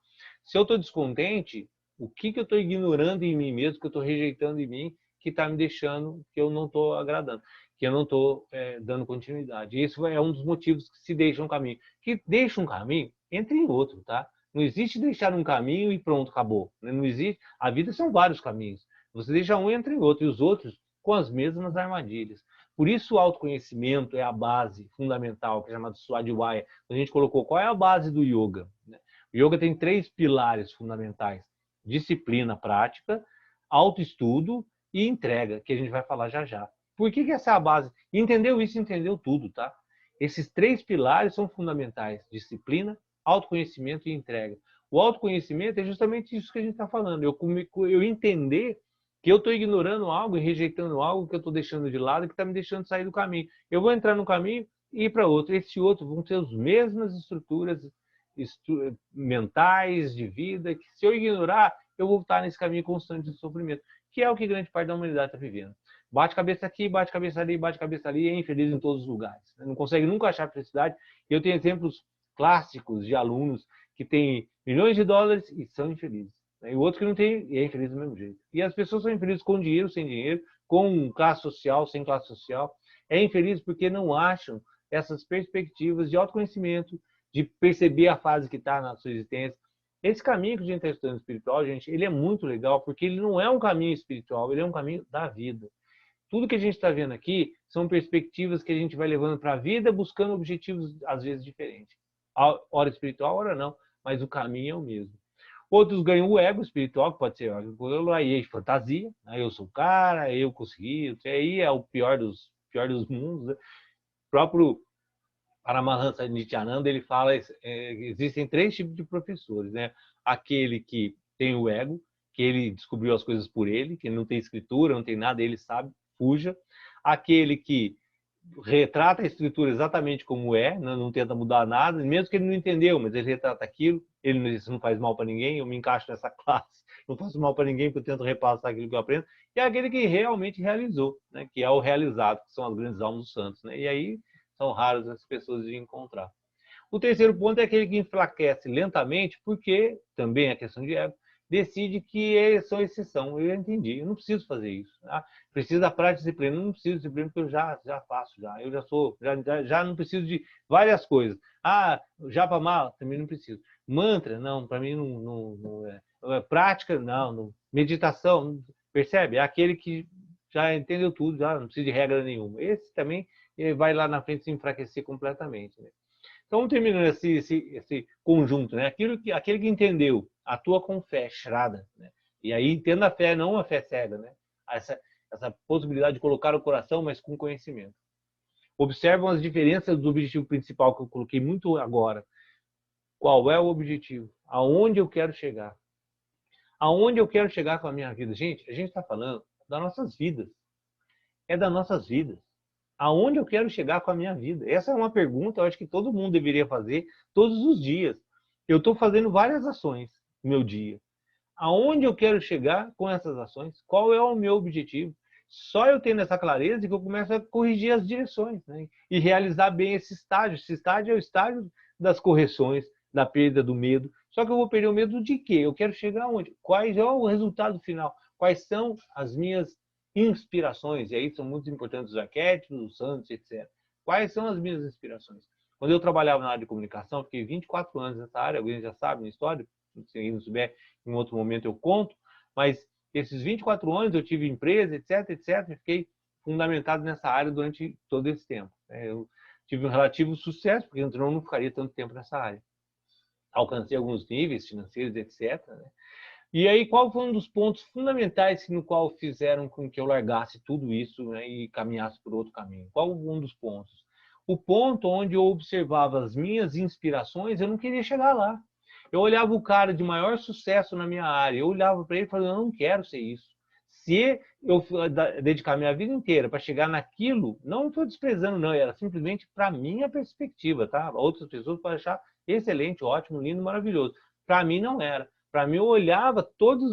Se eu estou descontente, o que eu estou ignorando em mim mesmo, que eu estou rejeitando em mim, que está me deixando, que eu não estou agradando, que eu não estou dando continuidade. E isso é um dos motivos que se deixa um caminho. Que deixa um caminho, entre em outro, tá? Não existe deixar um caminho e pronto, acabou. Não existe. A vida são vários caminhos. Você deixa um, entra em outro, e os outros com as mesmas armadilhas. Por isso o autoconhecimento é a base fundamental, que é chamado Swadhyaya. A gente colocou qual é a base do yoga. O yoga tem 3 pilares fundamentais: disciplina prática, autoestudo e entrega, que a gente vai falar já já. Por que essa é a base? Entendeu isso, entendeu tudo, tá? Esses 3 pilares são fundamentais: disciplina, autoconhecimento e entrega. O autoconhecimento é justamente isso que a gente está falando. Eu entender que eu estou ignorando algo e rejeitando algo que eu estou deixando de lado, que está me deixando sair do caminho. Eu vou entrar no caminho e ir para outro. Esse outro vão ter as mesmas estruturas mentais, de vida, que se eu ignorar, eu vou estar nesse caminho constante de sofrimento, que é o que grande parte da humanidade está vivendo. Bate cabeça aqui, bate cabeça ali, bate cabeça ali, é infeliz em todos os lugares. Não consegue nunca achar felicidade. Eu tenho exemplos clássicos de alunos que têm milhões de dólares e são infelizes. E o outro que não tem e é infeliz do mesmo jeito. E as pessoas são infelizes com dinheiro, sem dinheiro, com classe social, sem classe social. É infeliz porque não acham essas perspectivas de autoconhecimento, de perceber a fase que está na sua existência. Esse caminho que a gente está estudando espiritual, gente, ele é muito legal porque ele não é um caminho espiritual, ele é um caminho da vida. Tudo que a gente está vendo aqui são perspectivas que a gente vai levando para a vida, buscando objetivos, às vezes, diferentes. Hora espiritual, hora não, mas o caminho é o mesmo. Outros ganham o ego espiritual, que pode ser aí de fantasia, né? Eu sou o cara, eu consegui, aí é o pior dos mundos. Né? O próprio Paramahansa Nityananda, ele fala existem 3 tipos de professores, né? Aquele que tem o ego, que ele descobriu as coisas por ele, que não tem escritura, não tem nada, ele sabe, fuja. Aquele que retrata a escritura exatamente como é, não tenta mudar nada, mesmo que ele não entendeu, mas ele retrata aquilo, ele não faz mal para ninguém, eu me encaixo nessa classe, não faço mal para ninguém, porque eu tento repassar aquilo que eu aprendo, e é aquele que realmente realizou, né? Que é o realizado, que são as grandes almas dos santos. Né? E aí são raras as pessoas de encontrar. O terceiro ponto é aquele que enfraquece lentamente, porque, também é questão de ego, decide que eles são exceção. Eu entendi, eu não preciso fazer isso. Tá? Preciso da prática de disciplina, não preciso de disciplina porque eu já faço, eu já não preciso de várias coisas. Japa mal, também não preciso. Mantra, não, para mim não é. Prática, não. Meditação, percebe? É aquele que já entendeu tudo, já não precisa de regra nenhuma. Esse também vai lá na frente se enfraquecer completamente. Né? Então, terminando esse conjunto, né? Aquele que entendeu, atua com fé, Shraddha, né? E aí entenda a fé, não a fé cega, né? Essa possibilidade de colocar o coração, mas com conhecimento. Observam as diferenças do objetivo principal que eu coloquei muito agora. Qual é o objetivo? Aonde eu quero chegar? Aonde eu quero chegar com a minha vida? Gente, a gente está falando das nossas vidas. É das nossas vidas. Aonde eu quero chegar com a minha vida? Essa é uma pergunta, eu acho que todo mundo deveria fazer todos os dias. Eu estou fazendo várias ações no meu dia. Aonde eu quero chegar com essas ações? Qual é o meu objetivo? Só eu tendo essa clareza que eu começo a corrigir as direções, né? E realizar bem esse estágio. Esse estágio é o estágio das correções, da perda do medo. Só que eu vou perder o medo de quê? Eu quero chegar aonde? Quais é o resultado final? Quais são as minhas inspirações? E aí são muito importantes os arquétipos, os santos, etc. Quais são as minhas inspirações? Quando eu trabalhava na área de comunicação, fiquei 24 anos nessa área, alguém já sabe minha história, se não souber, em outro momento eu conto, mas esses 24 anos eu tive empresa, etc, etc, e fiquei fundamentado nessa área durante todo esse tempo. Eu tive um relativo sucesso, porque eu não ficaria tanto tempo nessa área. Alcancei alguns níveis financeiros, etc. Né? E aí, qual foi um dos pontos fundamentais no qual fizeram com que eu largasse tudo isso, né, e caminhasse por outro caminho? Qual um dos pontos? O ponto onde eu observava as minhas inspirações, eu não queria chegar lá. Eu olhava o cara de maior sucesso na minha área, eu olhava para ele e falava, eu não quero ser isso. Se eu dedicar minha vida inteira para chegar naquilo, não estou desprezando, não, era simplesmente para minha perspectiva, tá? Outras pessoas podem achar excelente, ótimo, lindo, maravilhoso. Para mim não era. Para mim, eu olhava todas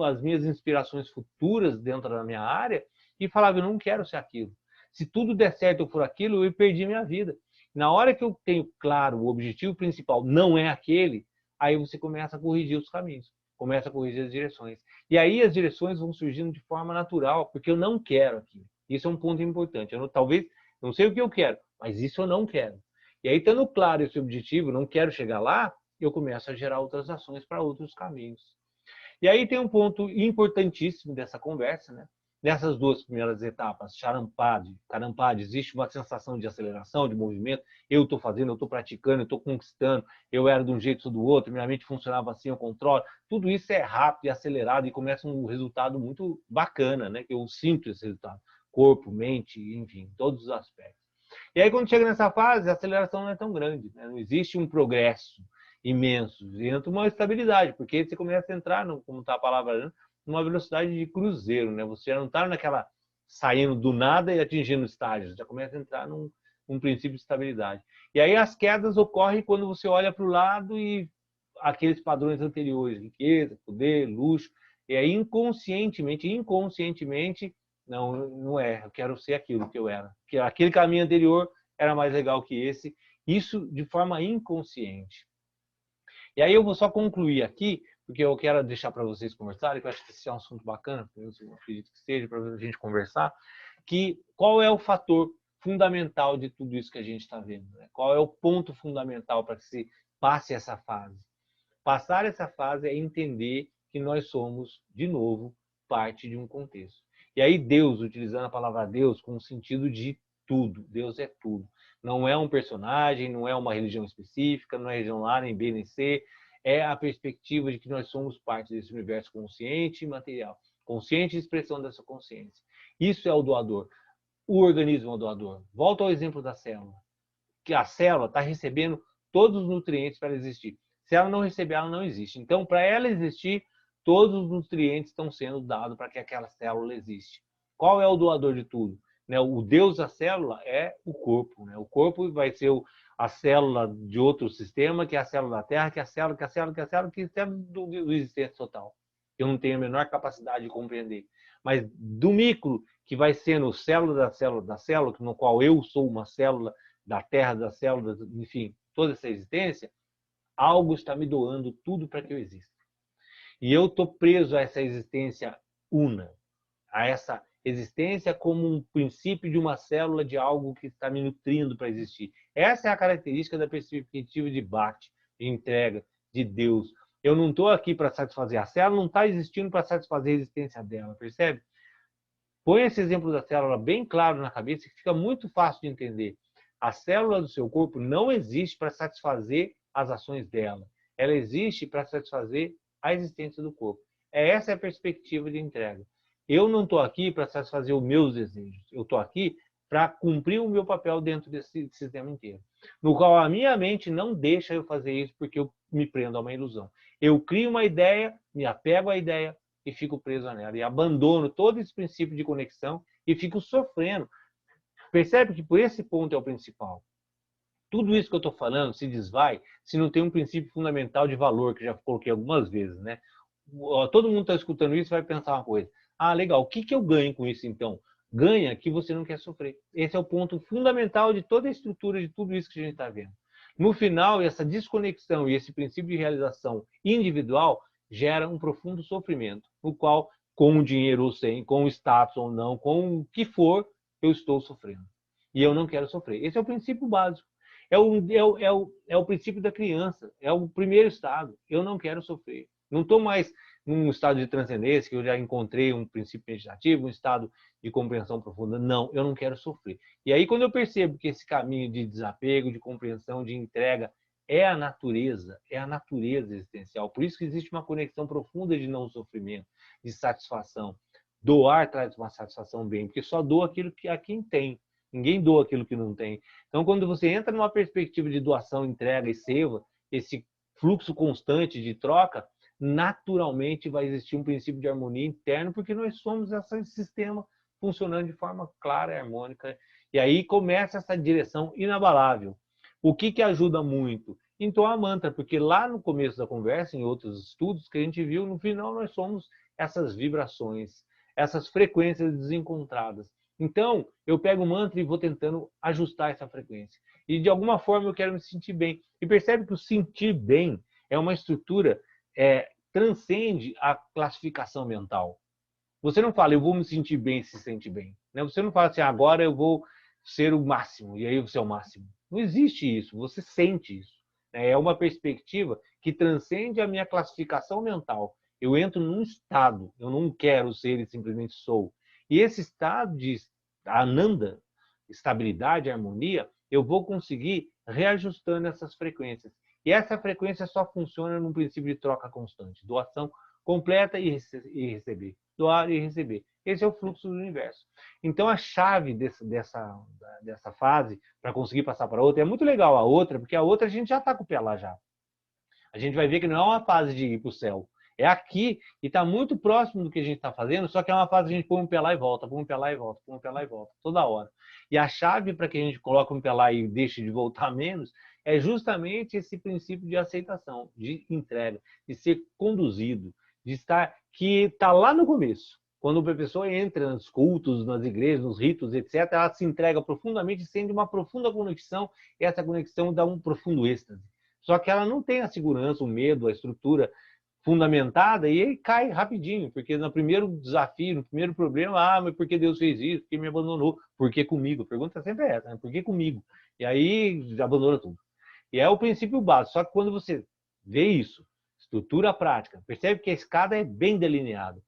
as minhas inspirações futuras dentro da minha área e falava, eu não quero ser aquilo. Se tudo der certo eu for aquilo, eu perdi minha vida. Na hora que eu tenho claro o objetivo principal não é aquele, aí você começa a corrigir os caminhos, começa a corrigir as direções. E aí as direções vão surgindo de forma natural, porque eu não quero aquilo. Isso é um ponto importante. Eu talvez não sei o que eu quero, mas isso eu não quero. E aí, tendo claro esse objetivo, não quero chegar lá, eu começo a gerar outras ações para outros caminhos. E aí tem um ponto importantíssimo dessa conversa, né? Nessas duas primeiras etapas, Charampad, existe uma sensação de aceleração, de movimento, eu estou fazendo, eu estou praticando, eu estou conquistando, eu era de um jeito ou do outro, minha mente funcionava assim, eu controlo, tudo isso é rápido e acelerado e começa um resultado muito bacana, né? Que eu sinto esse resultado, corpo, mente, enfim, todos os aspectos. E aí quando chega nessa fase, a aceleração não é tão grande, né? Não existe um progresso imenso, entra uma estabilidade, porque você começa a entrar, como está a palavra, numa velocidade de cruzeiro, né? Você já não está naquela saindo do nada e atingindo estágios, já começa a entrar num princípio de estabilidade. E aí as quedas ocorrem quando você olha para o lado e aqueles padrões anteriores, riqueza, poder, luxo, e aí inconscientemente, não é, eu quero ser aquilo que eu era. Que aquele caminho anterior era mais legal que esse, isso de forma inconsciente. E aí eu vou só concluir aqui, porque eu quero deixar para vocês conversarem, que eu acho que esse é um assunto bacana, eu acredito que seja, para a gente conversar, que qual é o fator fundamental de tudo isso que a gente está vendo? Né? Qual é o ponto fundamental para que se passe essa fase? Passar essa fase é entender que nós somos, de novo, parte de um contexto. E aí Deus, utilizando a palavra Deus com o sentido de tudo, Deus é tudo. Não é um personagem, não é uma religião específica, não é religião A, nem B, nem C. É a perspectiva de que nós somos parte desse universo consciente e material. Consciente e expressão dessa consciência. Isso é o doador. O organismo é o doador. Volto ao exemplo da célula. Que a célula está recebendo todos os nutrientes para existir. Se ela não receber, ela não existe. Então, para ela existir, todos os nutrientes estão sendo dados para que aquela célula exista. Qual é o doador de tudo? O Deus da célula é o corpo. O corpo vai ser a célula de outro sistema, que é a célula da Terra, que é a célula, que é a célula, que é a célula, que é do existência total. Eu não tenho a menor capacidade de compreender. Mas do micro, que vai sendo célula da célula da célula, no qual eu sou uma célula da Terra, das células, enfim, toda essa existência, algo está me doando tudo para que eu exista. E eu estou preso a essa existência una, a essa existência como um princípio de uma célula de algo que está me nutrindo para existir. Essa é a característica da perspectiva de Bhakti, de entrega, de Deus. Eu não estou aqui para satisfazer a célula, não está existindo para satisfazer a existência dela, percebe? Põe esse exemplo da célula bem claro na cabeça, que fica muito fácil de entender. A célula do seu corpo não existe para satisfazer as ações dela. Ela existe para satisfazer a existência do corpo. Essa é a perspectiva de entrega. Eu não estou aqui para satisfazer os meus desejos. Eu estou aqui para cumprir o meu papel dentro desse sistema inteiro. No qual a minha mente não deixa eu fazer isso porque eu me prendo a uma ilusão. Eu crio uma ideia, me apego à ideia e fico preso nela. E abandono todo esse princípio de conexão e fico sofrendo. Percebe que por esse ponto é o principal. Tudo isso que eu estou falando se desvai se não tem um princípio fundamental de valor, que já coloquei algumas vezes, né? Todo mundo está escutando isso e vai pensar uma coisa. Ah, legal, o que eu ganho com isso então? Ganha que você não quer sofrer. Esse é o ponto fundamental de toda a estrutura de tudo isso que a gente está vendo. No final, essa desconexão e esse princípio de realização individual gera um profundo sofrimento, no qual, com o dinheiro ou sem, com o status ou não, com o que for, eu estou sofrendo. E eu não quero sofrer. Esse é o princípio básico. É o princípio da criança, é o primeiro estado. Eu não quero sofrer. Não estou mais num estado de transcendência, que eu já encontrei um princípio meditativo, um estado de compreensão profunda. Não, eu não quero sofrer. E aí, quando eu percebo que esse caminho de desapego, de compreensão, de entrega, é a natureza existencial. Por isso que existe uma conexão profunda de não sofrimento, de satisfação. Doar traz uma satisfação bem, porque só doa aquilo que a quem tem. Ninguém doa aquilo que não tem. Então, quando você entra numa perspectiva de doação, entrega e seva, esse fluxo constante de troca, naturalmente vai existir um princípio de harmonia interno, porque nós somos esse sistema funcionando de forma clara e harmônica. E aí começa essa direção inabalável. O que ajuda muito? Entoar mantra, porque lá no começo da conversa, em outros estudos que a gente viu, no final nós somos essas vibrações, essas frequências desencontradas. Então, eu pego o mantra e vou tentando ajustar essa frequência. E de alguma forma eu quero me sentir bem. E percebe que o sentir bem é uma estrutura transcende a classificação mental. Você não fala, eu vou me sentir bem se sente bem. Né? Você não fala assim, agora eu vou ser o máximo, e aí você é o máximo. Não existe isso, você sente isso. É uma perspectiva que transcende a minha classificação mental. Eu entro num estado, eu não quero ser e simplesmente sou. E esse estado de ananda, estabilidade, harmonia, eu vou conseguir reajustando essas frequências. E essa frequência só funciona num princípio de troca constante, doação completa e receber. Doar e receber. Esse é o fluxo do universo. Então, a chave dessa fase, para conseguir passar para outra, é muito legal a outra, porque a outra a gente já está com o pé lá já. A gente vai ver que não é uma fase de ir para o céu. É aqui e está muito próximo do que a gente está fazendo, só que é uma fase que a gente põe um pé lá e volta, põe um pé lá e volta, põe um pé lá e volta, toda hora. E a chave para que a gente coloque um pé lá e deixe de voltar menos é justamente esse princípio de aceitação, de entrega, de ser conduzido, de estar, que está lá no começo. Quando a pessoa entra nos cultos, nas igrejas, nos ritos, etc., ela se entrega profundamente, sente uma profunda conexão, e essa conexão dá um profundo êxtase. Só que ela não tem a segurança, o medo, a estrutura fundamentada, e aí cai rapidinho, porque no primeiro desafio, no primeiro problema, mas por que Deus fez isso? Por que me abandonou? Por que comigo? A pergunta sempre é essa, né? Por que comigo? E aí abandona tudo. E é o princípio básico, só que quando você vê isso, estrutura prática, percebe que a escada é bem delineada,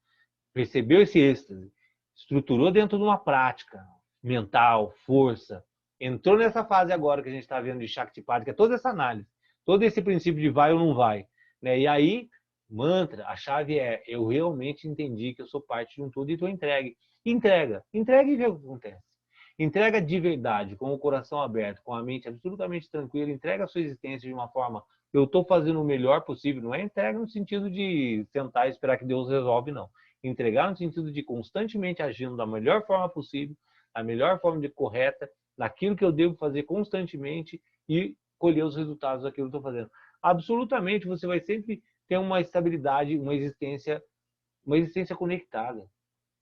percebeu esse êxtase, estruturou dentro de uma prática mental, força, entrou nessa fase agora que a gente está vendo de Shaktipat, que é toda essa análise, todo esse princípio de vai ou não vai, né? E aí, mantra, a chave é, eu realmente entendi que eu sou parte de um todo e estou entregue. Entrega e vê o que acontece. Entrega de verdade, com o coração aberto, com a mente absolutamente tranquila, entrega a sua existência de uma forma, eu estou fazendo o melhor possível, não é entrega no sentido de sentar e esperar que Deus resolve, não. Entregar no sentido de constantemente agindo da melhor forma possível, da melhor forma de correta, naquilo que eu devo fazer constantemente e colher os resultados daquilo que eu estou fazendo. Absolutamente, você vai sempre ter uma estabilidade, uma existência conectada.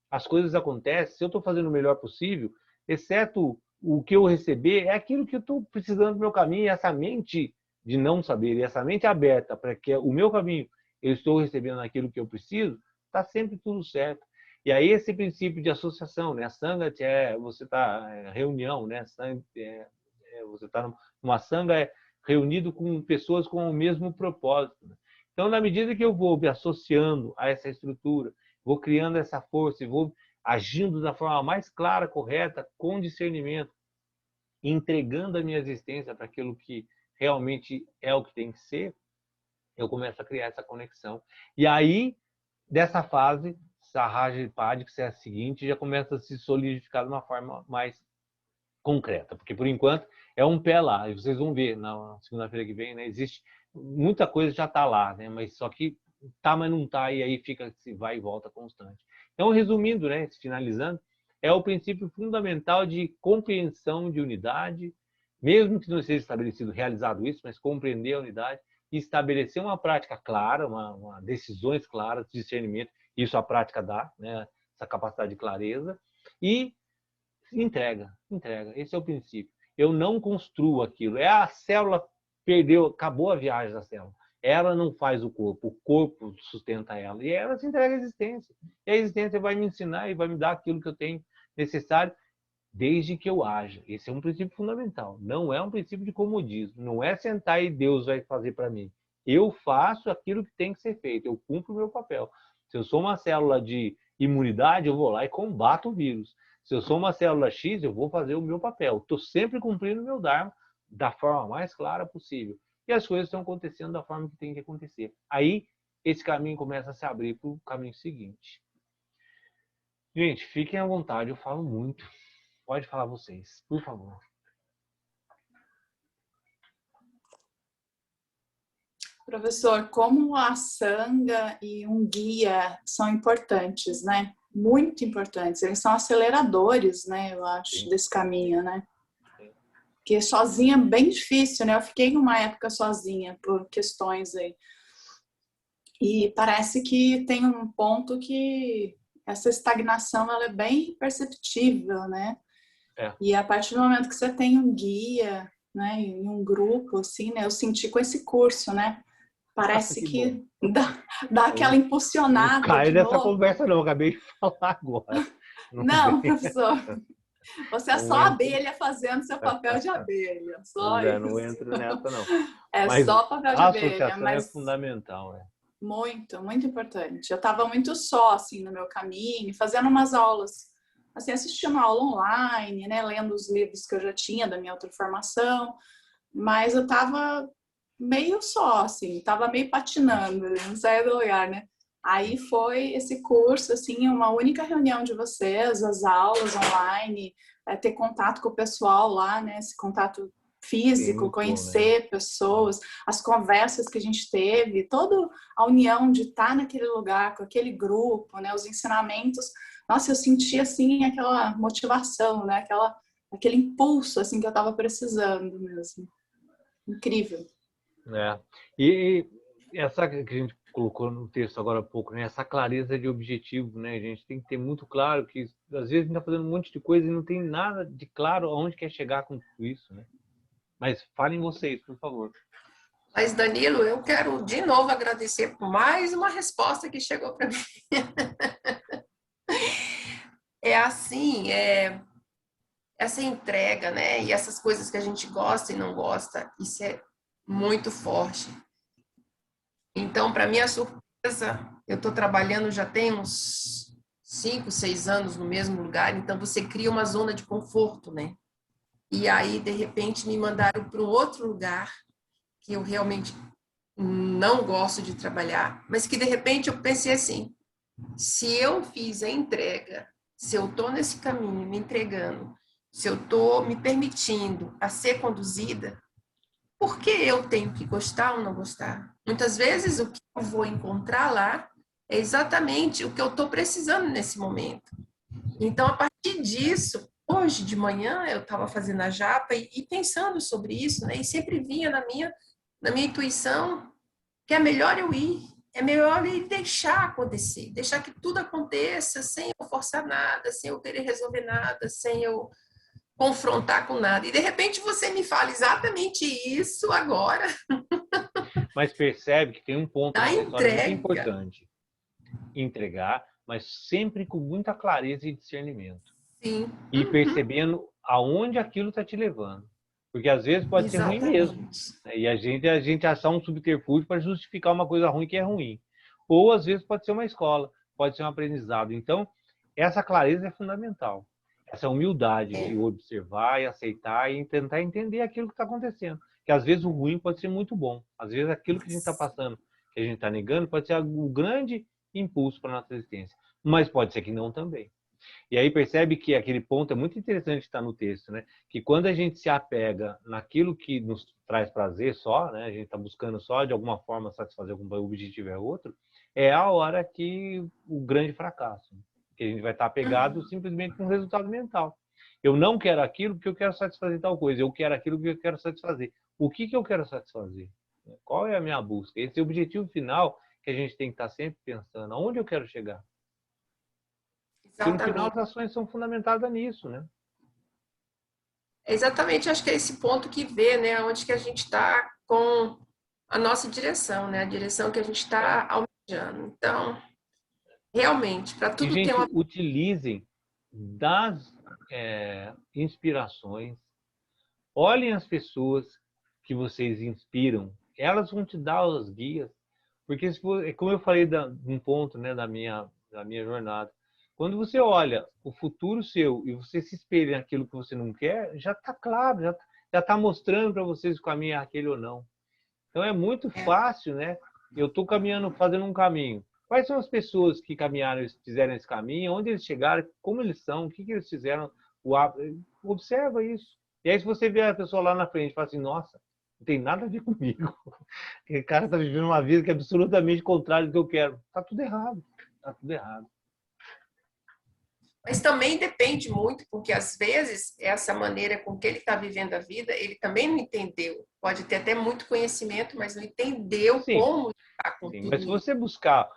As coisas acontecem, se eu estou fazendo o melhor possível, exceto o que eu receber, é aquilo que eu estou precisando do meu caminho, e essa mente de não saber, e essa mente aberta para que o meu caminho eu estou recebendo aquilo que eu preciso, está sempre tudo certo. E aí esse princípio de associação, né? Sangat você está reunião, né? Você está numa sanga reunido com pessoas com o mesmo propósito. Né? Então, na medida que eu vou me associando a essa estrutura, vou criando essa força e vou agindo da forma mais clara, correta, com discernimento, entregando a minha existência para aquilo que realmente é o que tem que ser, eu começo a criar essa conexão. E aí, dessa fase, Sahajipad, que é a seguinte, já começa a se solidificar de uma forma mais concreta, porque por enquanto é um pé lá, e vocês vão ver na segunda-feira que vem, né? Existe muita coisa já está lá, né? Mas só que tá, mas não tá, e aí fica se vai e volta constante. Então, resumindo, né, finalizando, é o princípio fundamental de compreensão de unidade, mesmo que não seja estabelecido, realizado isso, mas compreender a unidade e estabelecer uma prática clara, decisões claras, discernimento, isso a prática dá, né, essa capacidade de clareza, e entrega. Esse é o princípio. Eu não construo aquilo. A célula perdeu, acabou a viagem da célula. Ela não faz o corpo sustenta ela. E ela se entrega à existência. E a existência vai me ensinar e vai me dar aquilo que eu tenho necessário, desde que eu haja. Esse é um princípio fundamental. Não é um princípio de comodismo. Não é sentar e Deus vai fazer para mim. Eu faço aquilo que tem que ser feito. Eu cumpro o meu papel. Se eu sou uma célula de imunidade, eu vou lá e combato o vírus. Se eu sou uma célula X, eu vou fazer o meu papel. Estou sempre cumprindo o meu Dharma da forma mais clara possível. E as coisas estão acontecendo da forma que tem que acontecer. Aí, esse caminho começa a se abrir para o caminho seguinte. Gente, fiquem à vontade, eu falo muito. Pode falar vocês, por favor. Professor, como a sanga e um guia são importantes, né? Muito importantes. Eles são aceleradores, né? Eu acho, Sim. desse caminho, né? Porque sozinha é bem difícil, né? Eu fiquei numa época sozinha por questões aí. E parece que tem um ponto que essa estagnação ela é bem perceptível, né? É. E a partir do momento que você tem um guia, né, em um grupo, assim, né? Eu senti com esse curso, né? Parece que dá aquela impulsionada. Não cai de dessa novo. conversa, não. Eu acabei de falar agora. Não, professor. Você é só abelha fazendo seu papel de abelha. Só isso. Não entro nessa, não. É Mas só papel de a abelha. associação Mas é fundamental. É. muito, muito importante. Eu estava muito só, assim, no meu caminho, fazendo umas aulas, assim, assistindo uma aula online, né, lendo os livros que eu já tinha da minha outra formação, mas eu estava meio só, assim, estava meio patinando, não saía do lugar, né? Aí foi esse curso, assim, uma única reunião de vocês, as aulas online, ter contato com o pessoal lá, né, esse contato físico, Sim, conhecer bom, né? pessoas, as conversas que a gente teve, toda a união de estar naquele lugar, com aquele grupo, né, os ensinamentos. Nossa, eu senti, assim, aquela motivação, né, aquele impulso, assim, que eu estava precisando mesmo. Incrível. É. E essa que a gente colocou no texto agora há pouco, né? Essa clareza de objetivo, né? A gente tem que ter muito claro que, às vezes, a gente está fazendo um monte de coisa e não tem nada de claro aonde quer chegar com tudo isso, né? Mas falem vocês, por favor. Mas, Danilo, eu quero de novo agradecer por mais uma resposta que chegou para mim. É assim, essa entrega, né? E essas coisas que a gente gosta e não gosta, isso é muito forte. Então, para minha surpresa, eu estou trabalhando já tem uns 5, 6 anos no mesmo lugar, então você cria uma zona de conforto, né? E aí, de repente, me mandaram para um outro lugar que eu realmente não gosto de trabalhar, mas que de repente eu pensei assim, se eu fiz a entrega, se eu estou nesse caminho me entregando, se eu estou me permitindo a ser conduzida, por que eu tenho que gostar ou não gostar? Muitas vezes o que eu vou encontrar lá é exatamente o que eu estou precisando nesse momento. Então, a partir disso, hoje de manhã eu estava fazendo a japa e pensando sobre isso, né? E sempre vinha na minha intuição que é melhor eu ir, é melhor eu deixar acontecer, deixar que tudo aconteça sem eu forçar nada, sem eu querer resolver nada, sem eu confrontar com nada. E de repente você me fala exatamente isso agora. Mas percebe que tem um ponto Da nessa história muito entrega. importante. Entregar, mas sempre com muita clareza e discernimento. Sim. E percebendo aonde aquilo está te levando. Porque às vezes pode ser ruim mesmo. E a gente achar um subterfúgio para justificar uma coisa ruim que é ruim. Ou às vezes pode ser uma escola, pode ser um aprendizado. Então, essa clareza é fundamental. Essa humildade de observar e aceitar e tentar entender aquilo que está acontecendo. Que às vezes o ruim pode ser muito bom. Às vezes aquilo que a gente está passando, que a gente está negando, pode ser o grande impulso para a nossa existência. Mas pode ser que não também. E aí percebe que aquele ponto é muito interessante estar no texto, né? Que quando a gente se apega naquilo que nos traz prazer só, né? A gente está buscando só de alguma forma satisfazer algum objetivo é outro, é a hora que o grande fracasso, né? Que a gente vai estar apegado simplesmente com o resultado mental. Eu não quero aquilo porque eu quero satisfazer tal coisa. Eu quero aquilo porque eu quero satisfazer. O que eu quero satisfazer? Qual é a minha busca? Esse é o objetivo final que a gente tem que estar sempre pensando. Aonde eu quero chegar? Porque no final as ações são fundamentadas nisso, né? Exatamente, acho que é esse ponto que vê, né, onde que a gente está com a nossa direção, né, a direção que a gente está almejando. Então, realmente, para E, tudo ter gente, uma... utilizem das inspirações. Olhem as pessoas que vocês inspiram. Elas vão te dar os guias. Porque, se for, como eu falei de um ponto, né, da minha jornada, quando você olha o futuro seu e você se espelha naquilo que você não quer, já está claro, já está mostrando para vocês se o caminho é aquele ou não. Então é muito fácil, né? Eu estou caminhando, fazendo um caminho. Quais são as pessoas que caminharam, fizeram esse caminho? Onde eles chegaram? Como eles são? O que eles fizeram? Observa isso. E aí, se você vê a pessoa lá na frente e fala assim, nossa, não tem nada a ver comigo. Aquele cara está vivendo uma vida que é absolutamente contrária do que eu quero. Está tudo errado. Está tudo errado. Mas também depende muito, porque às vezes essa maneira com que ele está vivendo a vida, ele também não entendeu. Pode ter até muito conhecimento, mas não entendeu como lidar com tudo. Mas se você buscar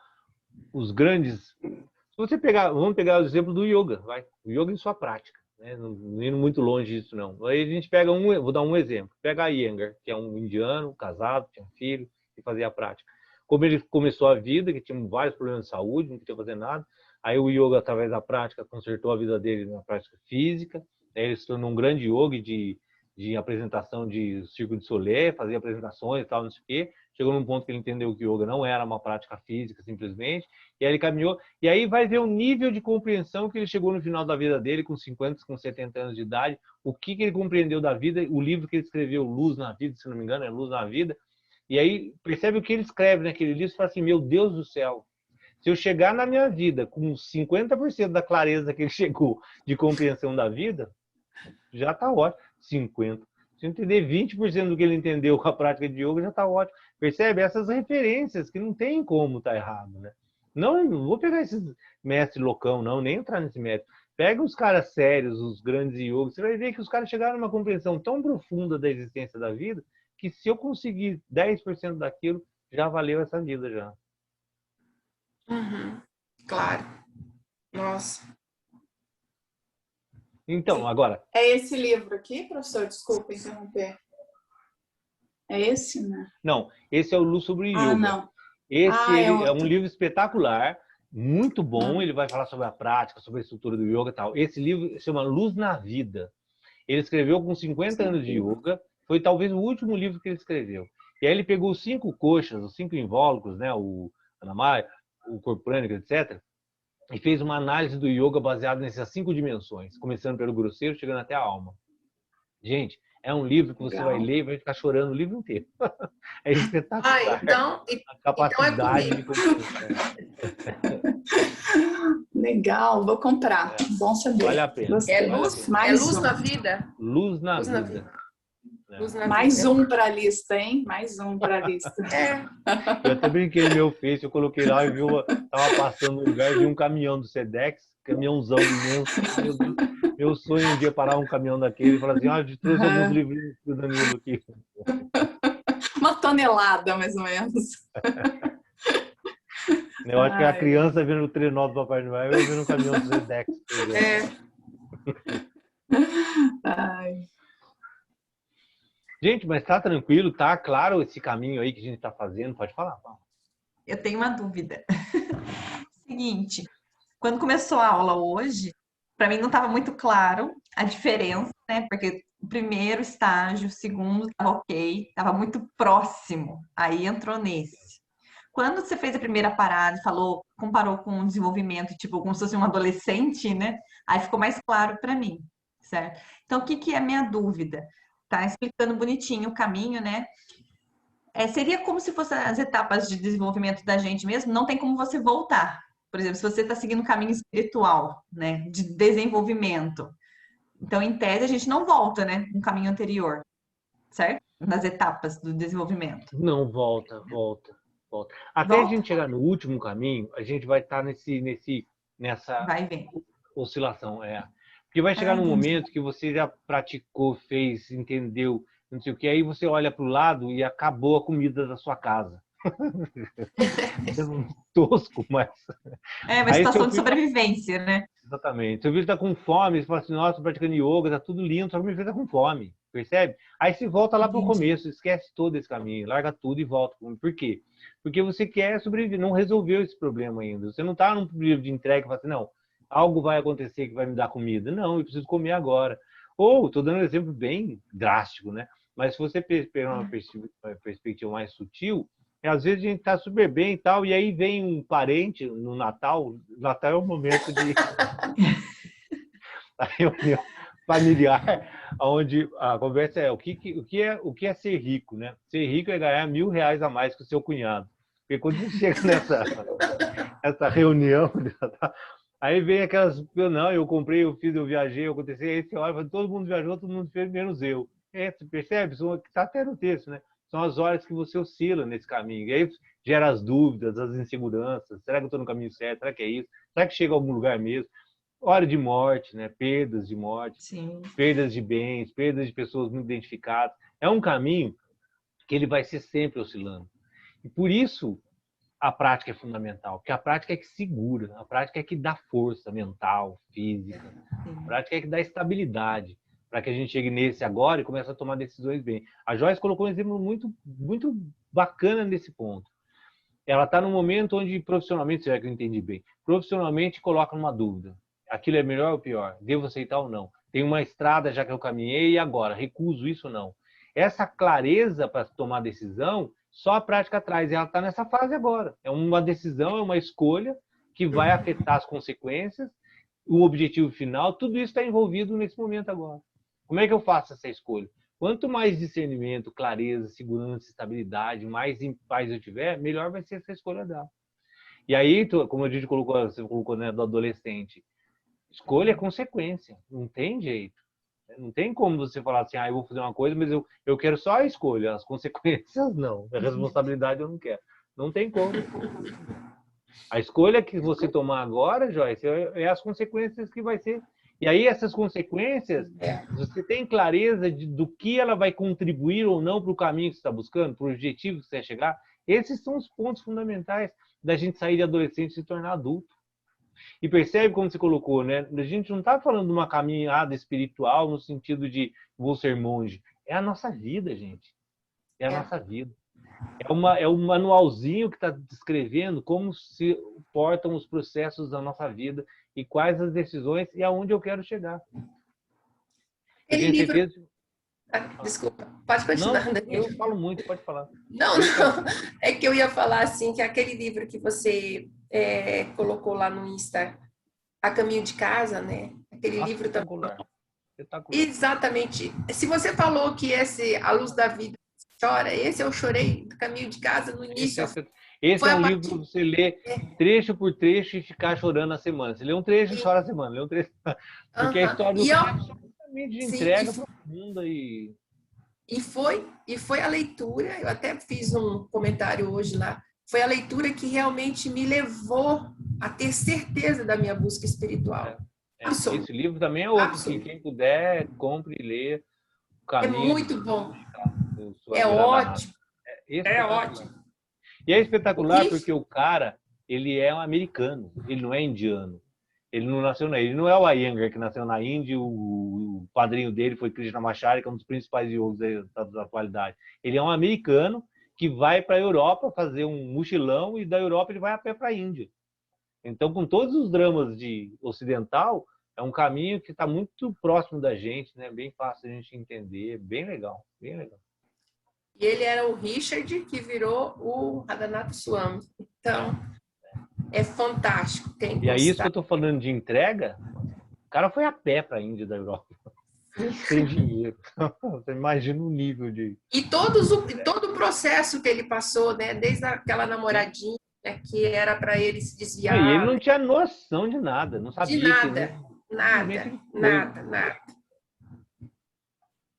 os grandes... Se você pegar, vamos pegar o exemplo do yoga, vai. O yoga em sua prática, né? Não indo muito longe disso, não. Aí a gente pega vou dar um exemplo. Pega a Iyengar, que é um indiano, casado, tinha filho, e fazia a prática. Como ele começou a vida, que tinha vários problemas de saúde, não queria fazer nada. Aí o yoga, através da prática, consertou a vida dele na prática física. Aí ele se tornou um grande yogi de apresentação de Cirque du Soleil, fazia apresentações e tal, não sei o quê. Chegou num ponto que ele entendeu que o yoga não era uma prática física, simplesmente. E aí ele caminhou. E aí vai ver o nível de compreensão que ele chegou no final da vida dele, com 50, com 70 anos de idade. O que ele compreendeu da vida. O livro que ele escreveu, Luz na Vida, se não me engano, é Luz na Vida. E aí percebe o que ele escreve naquele livro e fala assim, meu Deus do céu, se eu chegar na minha vida com 50% da clareza que ele chegou de compreensão da vida, já está ótimo. 50%. Se eu entender 20% do que ele entendeu com a prática de yoga, já está ótimo. Percebe? Essas referências que não tem como estar errado, né? Não vou pegar esses mestres loucão, não, nem entrar nesse mérito. Pega os caras sérios, os grandes yogis, você vai ver que os caras chegaram numa compreensão tão profunda da existência da vida, que se eu conseguir 10% daquilo, já valeu essa vida, já. Claro. Nossa. Então, agora... É esse livro aqui, professor? Desculpa interromper. É esse, né? Não, esse é o Luz sobre Yoga. Ah, não. Esse é um outro. livro espetacular, muito bom. Ele vai falar sobre a prática, sobre a estrutura do yoga e tal. Esse livro se chama Luz na Vida. Ele escreveu com 50 anos de yoga. Foi talvez o último livro que ele escreveu. E aí ele pegou os 5 koshas, os 5 invólucros, né? O Anamaya, o corpo prânico, etc. E fez uma análise do yoga baseada nessas 5 dimensões, começando pelo grosseiro, chegando até a alma. Gente, é um livro que você vai ler e vai ficar chorando o livro inteiro. É espetacular. A capacidade de compreensão. Legal, vou comprar. Bom saber. Vale a pena. Luz na vida? Luz na vida. Mais um para a lista, hein? Mais um para a lista. Eu até brinquei no meu Face, eu coloquei lá e tava passando no lugar, vi um caminhão do Sedex, caminhãozão imenso. Meu Deus, meu sonho um dia parar um caminhão daquele e falar assim, eu trouxe alguns livrinhos do Danilo aqui. Uma tonelada, mais ou menos. Eu acho que a criança vendo o trenó do Papai Noel e vendo um caminhão do Sedex. Gente, mas tá tranquilo, tá claro esse caminho aí que a gente tá fazendo? Pode falar, Paulo. Eu tenho uma dúvida. Seguinte, quando começou a aula hoje, para mim não estava muito claro a diferença, né? Porque o primeiro estágio, o segundo estava ok, estava muito próximo, aí entrou nesse. Quando você fez a primeira parada e falou, comparou com o desenvolvimento, tipo, como se fosse um adolescente, né? Aí ficou mais claro para mim, certo? Então, o que é a minha dúvida? Tá explicando bonitinho o caminho, né? Seria como se fossem as etapas de desenvolvimento da gente mesmo, não tem como você voltar, Por exemplo, se você está seguindo um caminho espiritual, né, de desenvolvimento, então, em tese, a gente não volta, né, no caminho anterior, certo? Nas etapas do desenvolvimento. Não, volta. Até a Volta? gente chegar no último caminho, a gente vai estar nessa Vai e vem. oscilação. Porque vai chegar num Entendi. momento que você já praticou, fez, entendeu, não sei o que, aí você olha para o lado e acabou a comida da sua casa. É um tosco, mas... É uma Aí situação seu de filho sobrevivência, né? Exatamente. Seu filho está com fome, você fala assim, nossa, tô praticando yoga, tá tudo lindo, só que meu filho está com fome, percebe? Aí você volta lá para o Entendi. começo, esquece todo esse caminho, larga tudo e volta. Por quê? Porque você quer sobreviver, não resolveu esse problema ainda. Você não está num período de entrega e fala assim, não, algo vai acontecer que vai me dar comida. Não, eu preciso comer agora. Ou, estou dando um exemplo bem drástico, né? Mas se você pegar uma perspectiva mais sutil, às vezes a gente está super bem e tal, e aí vem um parente no Natal. Natal é o momento de a reunião familiar, onde a conversa é o que é ser rico, né? Ser rico é ganhar R$1.000 a mais que o seu cunhado. Porque quando você chega essa reunião, aí vem aquelas, não, eu comprei, eu fiz, eu viajei, eu aconteceu, aí você olha, todo mundo viajou, todo mundo fez, menos eu. Você percebe? Isso está até no texto, né? São as horas que você oscila nesse caminho. E aí gera as dúvidas, as inseguranças. Será que eu estou no caminho certo? Será que é isso? Será que chega a algum lugar mesmo? Hora de morte, né? Perdas de morte, Sim. perdas de bens, perdas de pessoas muito identificadas. É um caminho que ele vai ser sempre oscilando. E por isso a prática é fundamental, porque a prática é que segura, a prática é que dá força mental, física, a prática é que dá estabilidade para que a gente chegue nesse agora e comece a tomar decisões bem. A Joyce colocou um exemplo muito, muito bacana nesse ponto. Ela está num momento onde, profissionalmente, será que eu entendi bem, profissionalmente coloca numa dúvida. Aquilo é melhor ou pior? Devo aceitar ou não? Tem uma estrada já que eu caminhei e agora? Recuso isso ou não? Essa clareza para tomar decisão, só a prática traz. E ela está nessa fase agora. É uma decisão, é uma escolha que vai afetar as consequências, o objetivo final, tudo isso está envolvido nesse momento agora. Como é que eu faço essa escolha? Quanto mais discernimento, clareza, segurança, estabilidade, mais em paz eu tiver, melhor vai ser essa escolha dela. E aí, como a gente colocou, você colocou, né, do adolescente, escolha é consequência, não tem jeito. Não tem como você falar assim, eu vou fazer uma coisa, mas eu quero só a escolha, as consequências não, a responsabilidade eu não quero. Não tem como. A escolha que você tomar agora, Joyce, é as consequências que vai ser. E aí essas consequências, você tem clareza do que ela vai contribuir ou não para o caminho que você está buscando, para o objetivo que você quer chegar? Esses são os pontos fundamentais da gente sair de adolescente e se tornar adulto. E percebe como você colocou, né? A gente não está falando de uma caminhada espiritual no sentido de vou ser monge. É a nossa vida, gente. É a nossa vida. É um manualzinho que está descrevendo como se portam os processos da nossa vida e quais as decisões e aonde eu quero chegar. Eu tenho certeza... Desculpa, pode continuar. Não, eu falo muito, pode falar. Não, é que eu ia falar assim, que aquele livro que você colocou lá no Insta, A Caminho de Casa, né? Aquele livro espetacular. Exatamente. Se você falou que esse A Luz da Vida chora, esse eu chorei do Caminho de Casa no início. Esse é um livro para você ler trecho por trecho e ficar chorando a semana. Você lê um trecho e chora a semana, lê um trecho. Porque a história do cara é absolutamente de entrega profunda e foi a leitura, eu até fiz um comentário hoje lá, foi a leitura que realmente me levou a ter certeza da minha busca espiritual. Esse livro também é outro, que quem puder, compre e lê. É muito bom. É ótimo. É ótimo. E é espetacular porque o cara, ele é um americano, ele não é indiano. Ele não nasceu na Índia. Ele não é o Iyengar, que nasceu na Índia, o padrinho dele foi Krishnamacharya, que é um dos principais yogis da atualidade. Ele é um americano que vai para a Europa fazer um mochilão e da Europa ele vai a pé para a Índia. Então, com todos os dramas de ocidental, é um caminho que está muito próximo da gente, né? Bem fácil a gente entender, bem legal, bem legal. E ele era o Richard que virou o Radhanath Swami. Então, é fantástico. E é isso que eu estou falando de entrega. O cara foi a pé para a Índia da Europa. Sem dinheiro. Você imagina o nível de... E todo o processo que ele passou, né? Desde aquela namoradinha, que era para ele se E desviar. ele não tinha noção de nada, não sabia. De nada, nada.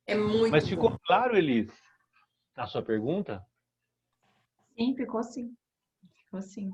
É muito Mas ficou bom. claro, Elis, a sua pergunta? Sim, ficou sim. Ficou sim.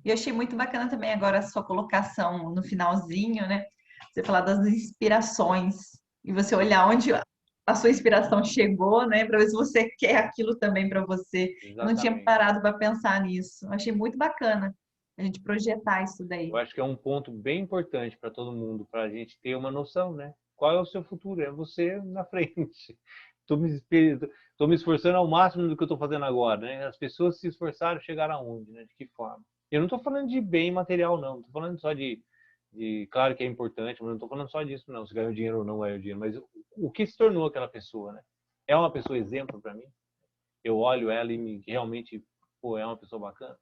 E eu achei muito bacana também agora a sua colocação no finalzinho, né? Você falar das inspirações e você olhar onde a sua inspiração chegou, né? Para ver se você quer aquilo também para você. Eu não tinha Exatamente. parado para pensar nisso. Eu achei muito bacana a gente projetar isso daí. Eu acho que é um ponto bem importante para todo mundo, para a gente ter uma noção, né? Qual é o seu futuro? É você na frente. Estou me esforçando ao máximo do que eu estou fazendo agora, né? As pessoas se esforçaram, chegaram aonde, né? De que forma? Eu não estou falando de bem material, não. Estou falando só claro que é importante, mas não estou falando só disso, não. Se ganhou dinheiro ou não ganhou dinheiro, mas o que se tornou aquela pessoa, né? É uma pessoa exemplo para mim? Eu olho ela e realmente, pô, é uma pessoa bacana?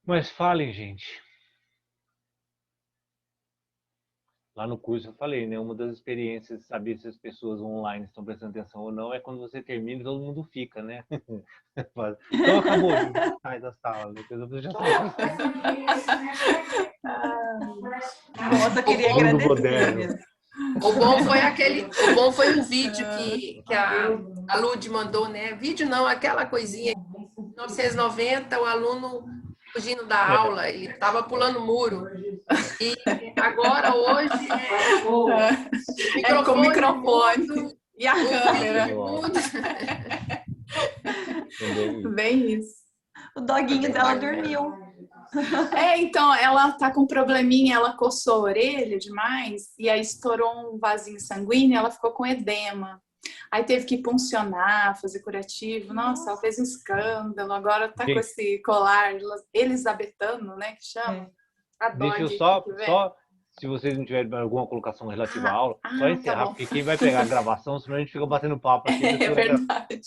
Mas falem, gente. Lá no curso eu falei, né? Uma das experiências de saber se as pessoas online estão prestando atenção ou não é quando você termina e todo mundo fica, né? Então acabou, sai da sala. Depois eu já Nossa, eu queria Mundo agradecer moderno. mesmo. O bom foi o vídeo que a Lud mandou, né? Vídeo não, aquela coisinha. Em 1990, o aluno fugindo da aula, ele estava pulando muro. E agora, hoje, com o microfone mudo, e a câmera. mudo. Bem isso. O doguinho dela dormiu. Então, ela tá com um probleminha, ela coçou a orelha demais e aí estourou um vasinho sanguíneo, ela ficou com edema. Aí teve que puncionar, fazer curativo. Nossa, ela fez um escândalo. Agora tá com esse colar elisabetano, né, que chama. A Deixa eu dog só, se vocês não tiverem alguma colocação relativa à aula, só encerrar, tá porque quem vai pegar a gravação, senão a gente fica batendo papo aqui. É verdade.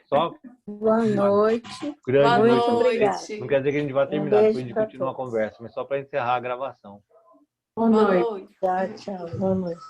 Só boa noite. grande Boa noite. noite. Não quer dizer que a gente vai terminar, beijo depois a gente pra continua a todos. conversa, mas só para encerrar a gravação. Boa Boa noite. noite. Tchau, tchau. Boa noite.